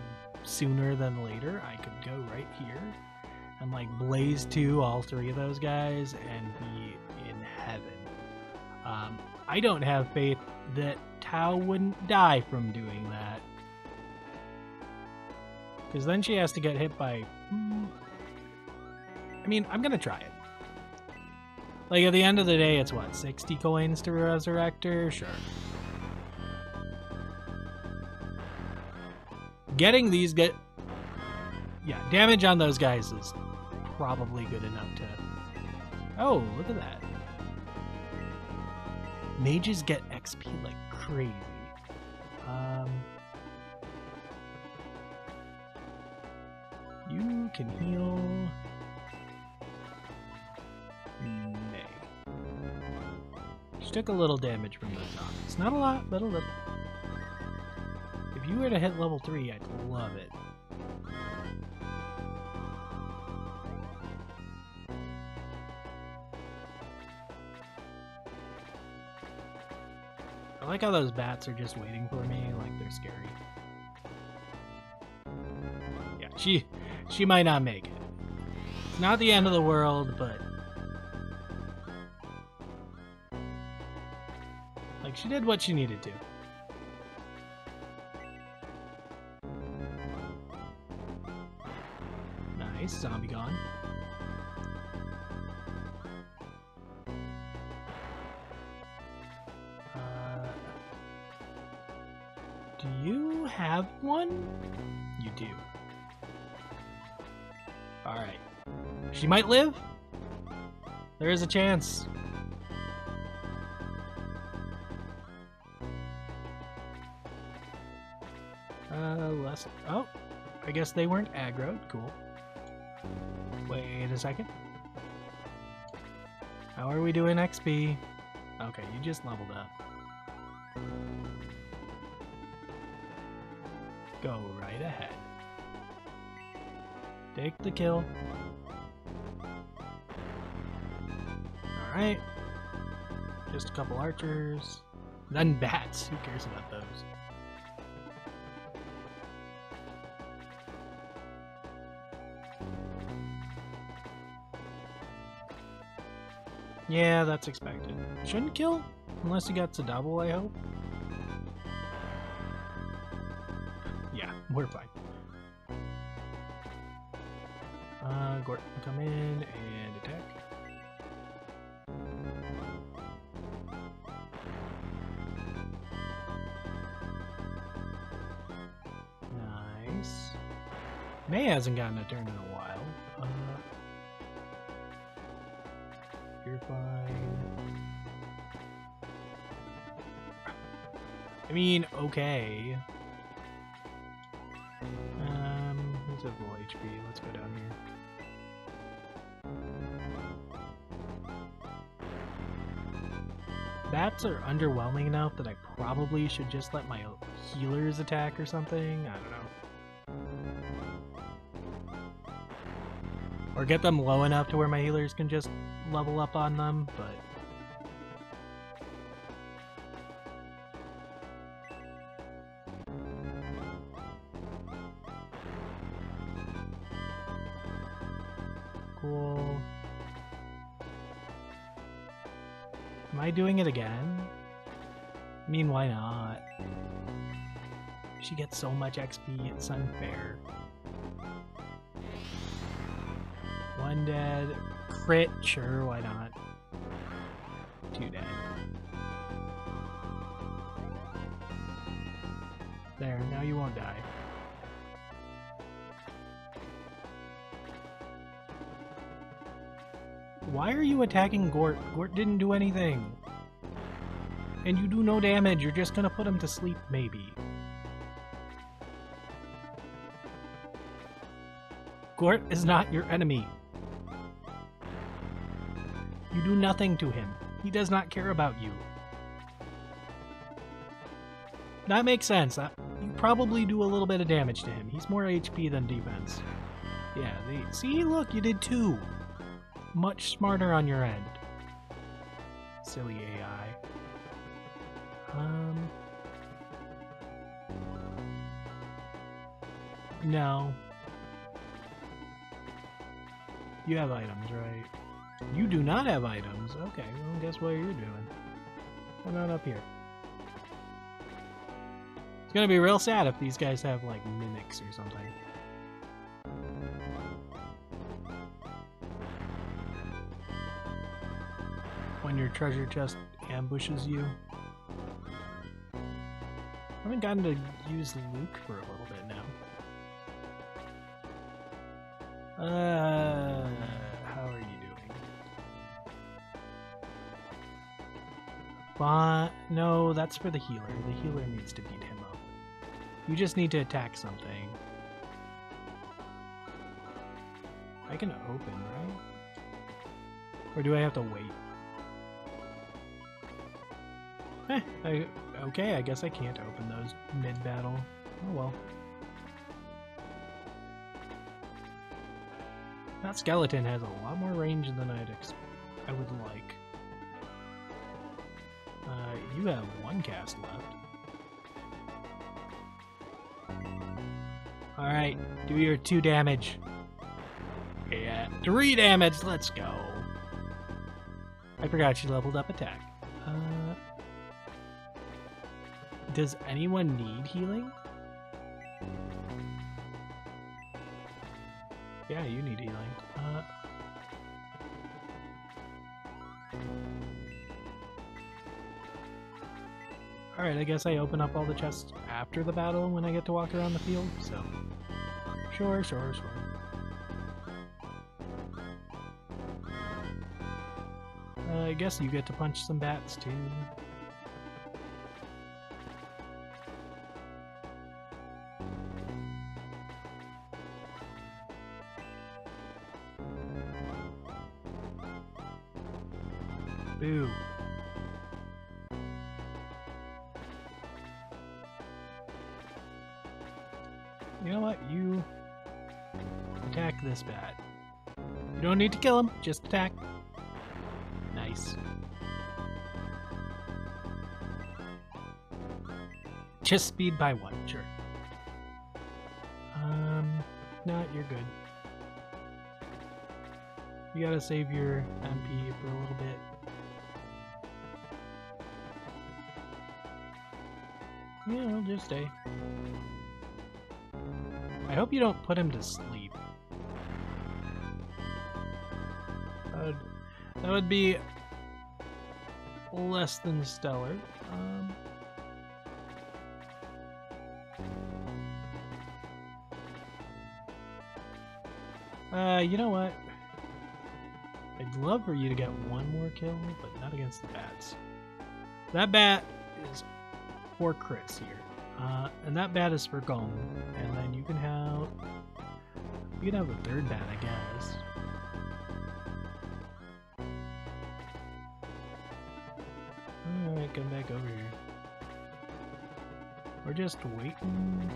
A: sooner than later, I could go right here and like blaze to all three of those guys and be in heaven. I don't have faith that Tao wouldn't die from doing that. Because then she has to get hit by... I mean, I'm going to try it. Like, at the end of the day, it's what, 60 coins to resurrect her? Sure. Getting these... Yeah, damage on those guys is probably good enough to... Oh, look at that. Mages get XP like crazy. You can heal... May. She took a little damage from those zombies. Not a lot, but a little. If you were to hit level 3, I'd love it. I like how those bats are just waiting for me, like they're scary. Yeah, she might not make it. It's not the end of the world, but... like, she did what she needed to. Nice, zombie gone. Do you have one? You do. Alright. She might live? There is a chance. Less... Oh, I guess they weren't aggroed. Cool. Wait a second. How are we doing XP? Okay, you just leveled up. Go right ahead. Take the kill. Alright. Just a couple archers. Then bats. Who cares about those? Yeah, that's expected. Shouldn't kill, unless he gets a double, I hope. Yeah, we're fine. Gort can come in and attack. Nice. May hasn't gotten a turn in a while. You're fine. I mean, okay. Who's at full HP? Let's go down here. Bats are underwhelming enough that I probably should just let my healers attack or something. I don't know. Or get them low enough to where my healers can just level up on them, but... Cool. Am I doing it again? I mean, why not? She gets so much XP, it's unfair. One dead. Crit, sure, why not? 2 dead. There, now you won't die. Why are you attacking Gort? Gort didn't do anything. And you do no damage, you're just gonna put him to sleep, maybe. Gort is not your enemy. You do nothing to him. He does not care about you. That makes sense. You probably do a little bit of damage to him. He's more HP than defense. Yeah, see, look, you did 2. Much smarter on your end. Silly AI. No. You have items, right? You do not have items. Okay, well, guess what you're doing. Why not up here? It's gonna be real sad if these guys have, like, mimics or something. When your treasure chest ambushes you. I haven't gotten to use Luke for a little bit now. How are you doing? No, that's for the healer. The healer needs to beat him up. You just need to attack something. I can open, right? Or do I have to wait? Okay, I guess I can't open those mid-battle. Oh well. That skeleton has a lot more range than I would like. You have 1 cast left. Alright, do your 2 damage. Yeah, 3 damage, let's go. I forgot she leveled up attack. Does anyone need healing? Yeah, you need healing. Alright, I guess I open up all the chests after the battle when I get to walk around the field, so... Sure. I guess you get to punch some bats, too. Boo. You know what? You attack this bat. You don't need to kill him, just attack. Nice. Just speed by 1, sure. No, you're good. You gotta save your MP for a little bit. Yeah, I'll just stay. I hope you don't put him to sleep. That would be less than stellar. You know what? I'd love for you to get one more kill, but not against the bats. That bat is for Chris here. And that bat is for Gong. And then you can have a third bat, I guess. Alright, come back over here. We're just waiting.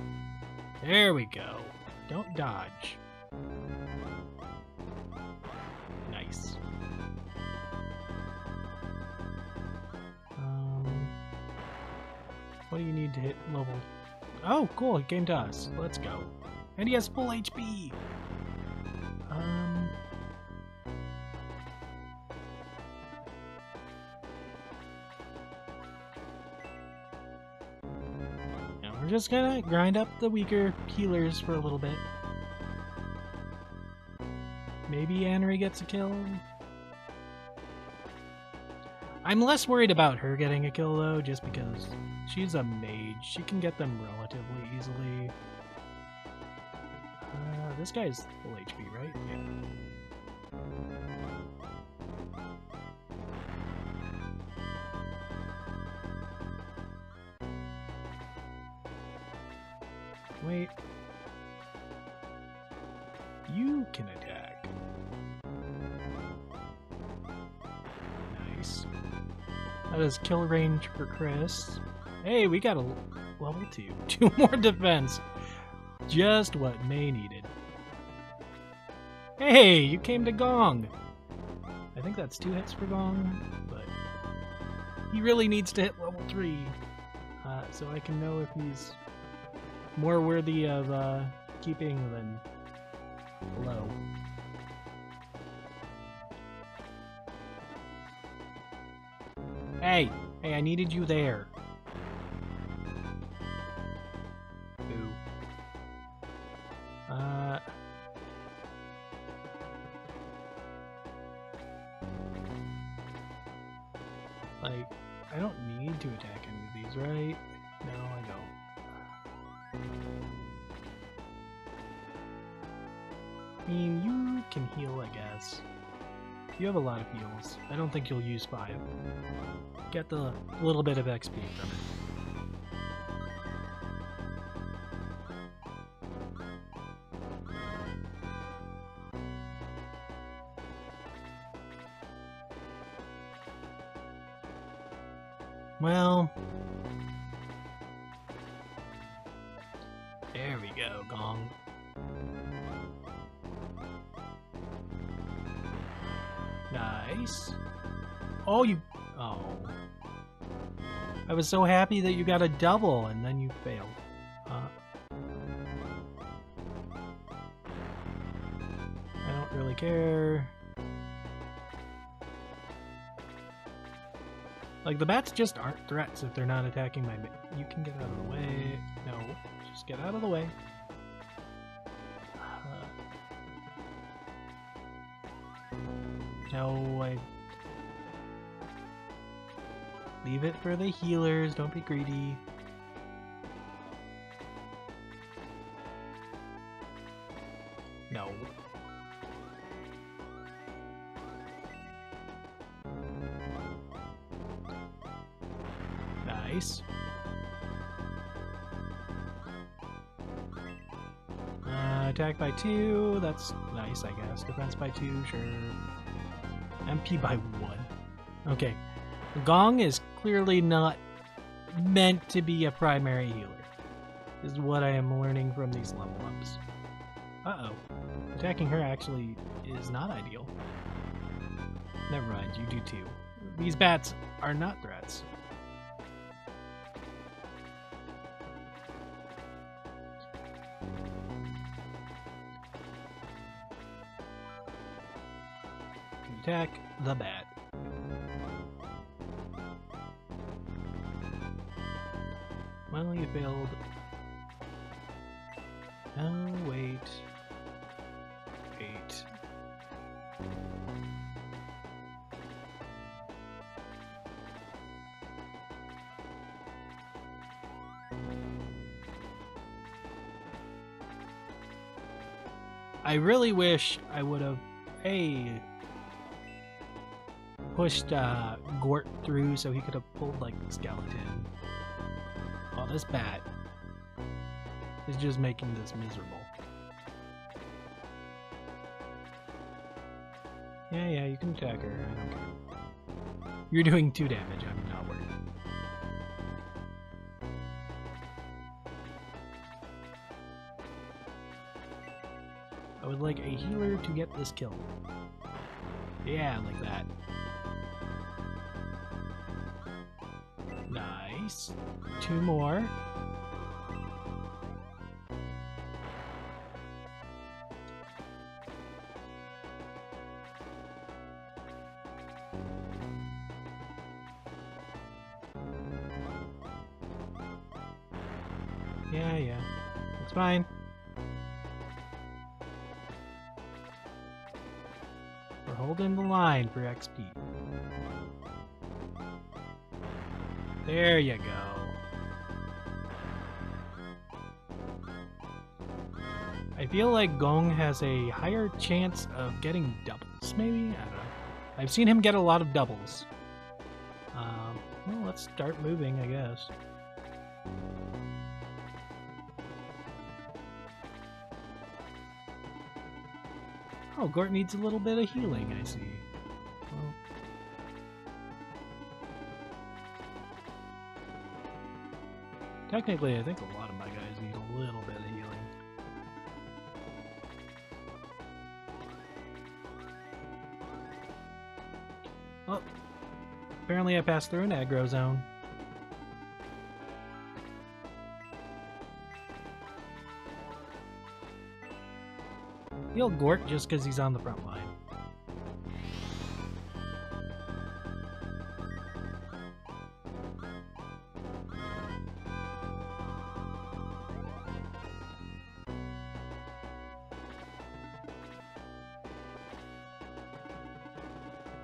A: There we go. Don't dodge. Nice. What do you need to hit level? Oh, cool, he came to us. Let's go. And he has full HP! Now we're just gonna grind up the weaker healers for a little bit. Maybe Anri gets a kill. I'm less worried about her getting a kill though, just because she's a mage. She can get them relatively easily. This guy's full HP, right? Yeah. Wait. You can attack. Nice. That is kill range for Chris. Hey, we got a level 2. 2 more defense. Just what May needed. Hey, you came to Gong. I think that's 2 hits for Gong, but he really needs to hit level 3 so I can know if he's more worthy of keeping than low. Hey, I needed you there. Boo. Like, I don't need to attack any of these, right? No, I don't. I mean, you can heal, I guess. You have a lot of heals. I don't think you'll use 5. Get the little bit of XP from it. Well, there we go, Gong. Nice. Oh, you... Oh. I was so happy that you got a double, and then you failed. I don't really care. Like, the bats just aren't threats if they're not attacking my... You can get out of the way. No, just get out of the way. No, I... Leave it for the healers, don't be greedy. No. Nice. Attack by 2, that's nice, I guess. Defense by 2, sure. MP by 1. Okay. Gong is clearly not meant to be a primary healer, is what I am learning from these level ups. Uh-oh. Attacking her actually is not ideal. Never mind, you do too. These bats are not threats. attack the bat. Well, you failed. Oh, wait. Wait. I really wish I would have, pushed Gort through so he could have pulled like the skeleton. Oh, this bat is just making this miserable. Yeah, you can attack her. I don't care. You're doing 2 damage. I'm not worried. I would like a healer to get this kill. Yeah, like that. Nice. 2 more. Yeah. It's fine. We're holding the line for XP. There you go. I feel like Gong has a higher chance of getting doubles, maybe? I don't know. I've seen him get a lot of doubles. Well, let's start moving, I guess. Oh, Gort needs a little bit of healing, I see. Well, technically, I think a lot of my guys need a little bit of healing. Oh, apparently I passed through an aggro zone. Heal Gort just because he's on the front line.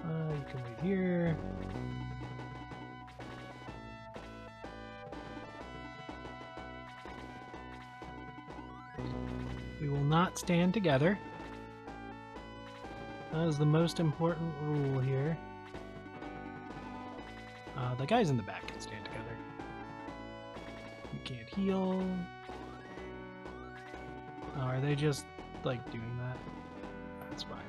A: You can wait here. We will not stand together. That is the most important rule here. The guys in the back can stand together. You can't heal. Oh, are they just, like, doing that? That's fine.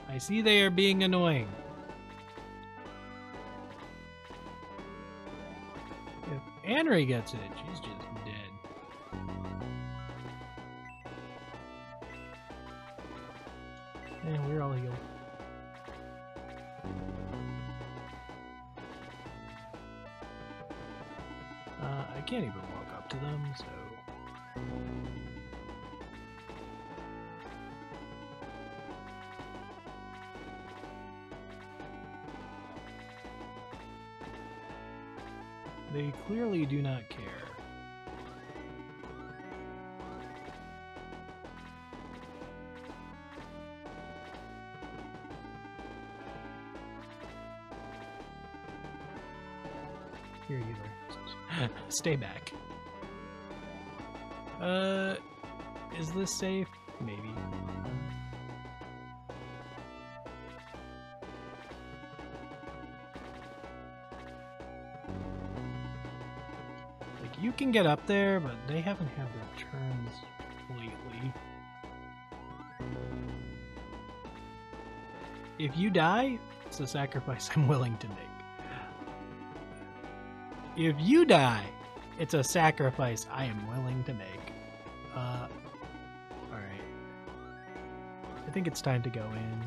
A: I see they are being annoying. If Anri gets it, she's just dead. And we're all healed. I can't even walk up to them, so... They clearly do not care. Here, healer. Stay back. Is this safe? Maybe. Like, you can get up there, but they haven't had their turns lately. If you die, it's a sacrifice I'm willing to make. If you die, it's a sacrifice I am willing to make. Alright. I think it's time to go in.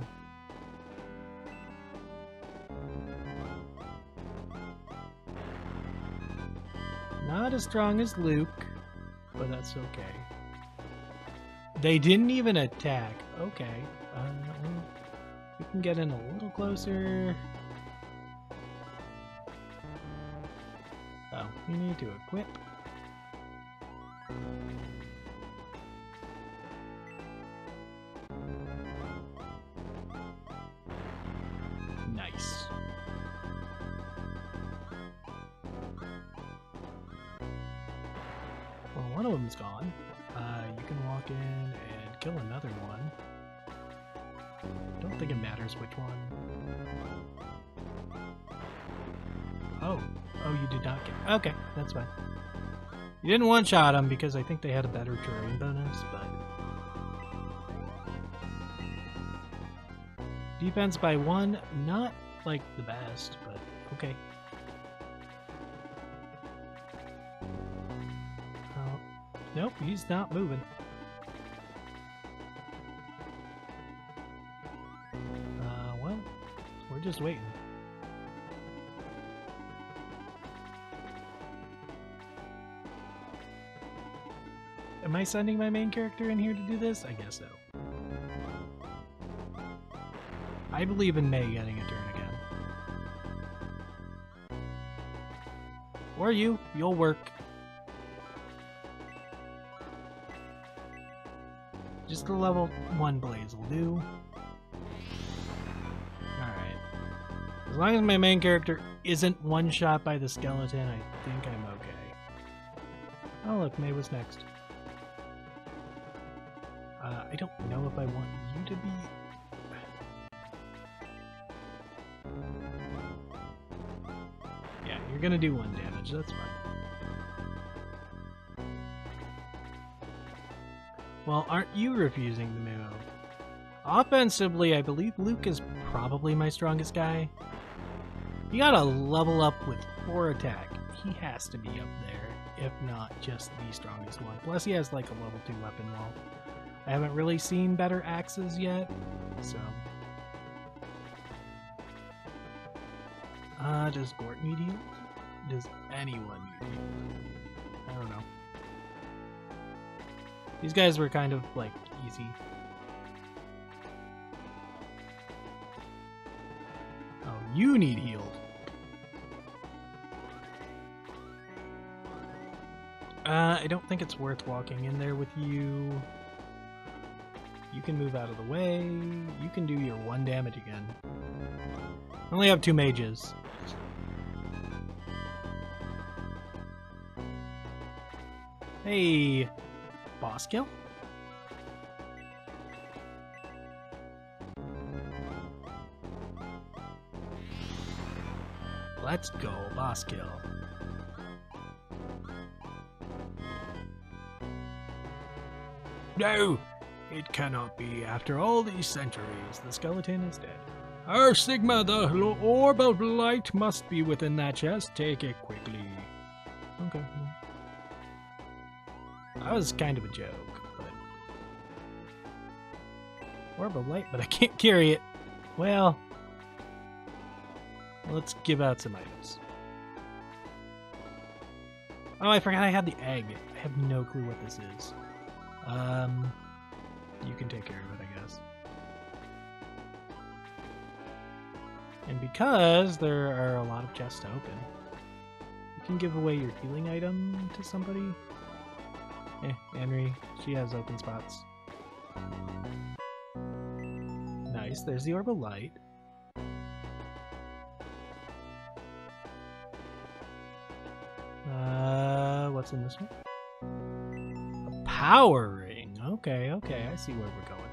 A: Not as strong as Luke, but that's okay. They didn't even attack. Okay. We can get in a little closer. Oh, we need to equip. Nice. Well, one of them's gone. You can walk in and kill another one. Don't think it matters which one. Oh, you did not get... Okay, that's fine. You didn't one-shot them because I think they had a better terrain bonus, but... Defense by 1, not, like, the best, but okay. Oh, nope, he's not moving. Well, we're just waiting. Am I sending my main character in here to do this? I guess so. I believe in May getting a turn again. Or you'll work. Just a level 1 blaze will do. Alright. As long as my main character isn't one-shot by the skeleton, I think I'm okay. Oh look, May was next. I don't know if I want you to be... Yeah, you're gonna do 1 damage, that's fine. Well, aren't you refusing to move? Offensively, I believe Luke is probably my strongest guy. You gotta level up with 4 attack. He has to be up there, if not just the strongest one. Plus he has like a level 2 weapon wall. I haven't really seen better axes yet, so... Does Gort need healed? Does anyone need healed? I don't know. These guys were kind of, like, easy. Oh, you need healed. I don't think it's worth walking in there with you. You can move out of the way. You can do your 1 damage again. I only have 2 mages. Hey, boss kill? Let's go, boss kill. No! It cannot be. After all these centuries, the skeleton is dead. R.Sigma, the orb of light must be within that chest. Take it quickly. Okay. That was kind of a joke, but... Orb of light, but I can't carry it. Well... Let's give out some items. Oh, I forgot I had the egg. I have no clue what this is. You can take care of it, I guess. And because there are a lot of chests to open, you can give away your healing item to somebody. Henry, she has open spots. Nice, there's the orb of light. What's in this one? A power ring. Okay, I see where we're going.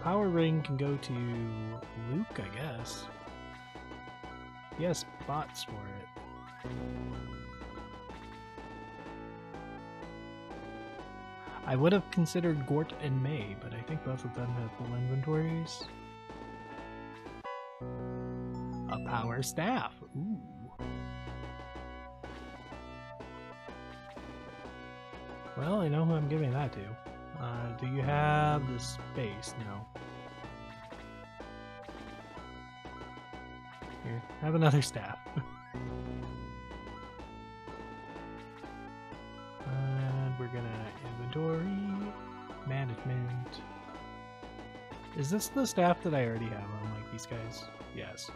A: Power ring can go to Luke, I guess. He has spots for it. I would have considered Gort and May, but I think both of them have full inventories. A power staff. Ooh. Well, I know who I'm giving that to. Do you have the space? No. Here, have another staff. Is this the staff that I already have on, like, these guys? Yes.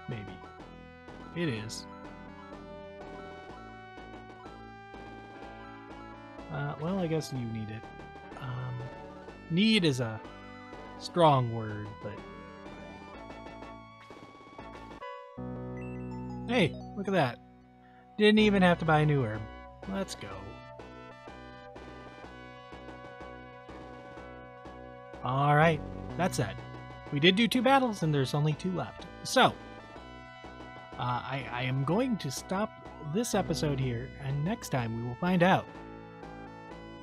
A: Maybe. It is. Well, I guess you need it. Need is a strong word, but... Hey, look at that. Didn't even have to buy a new herb. Let's go. Alright, that said, we did do 2 battles and there's only 2 left. So, I am going to stop this episode here, and next time we will find out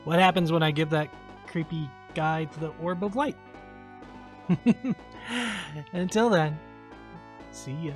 A: what happens when I give that creepy guy the Orb of Light. Until then, see ya.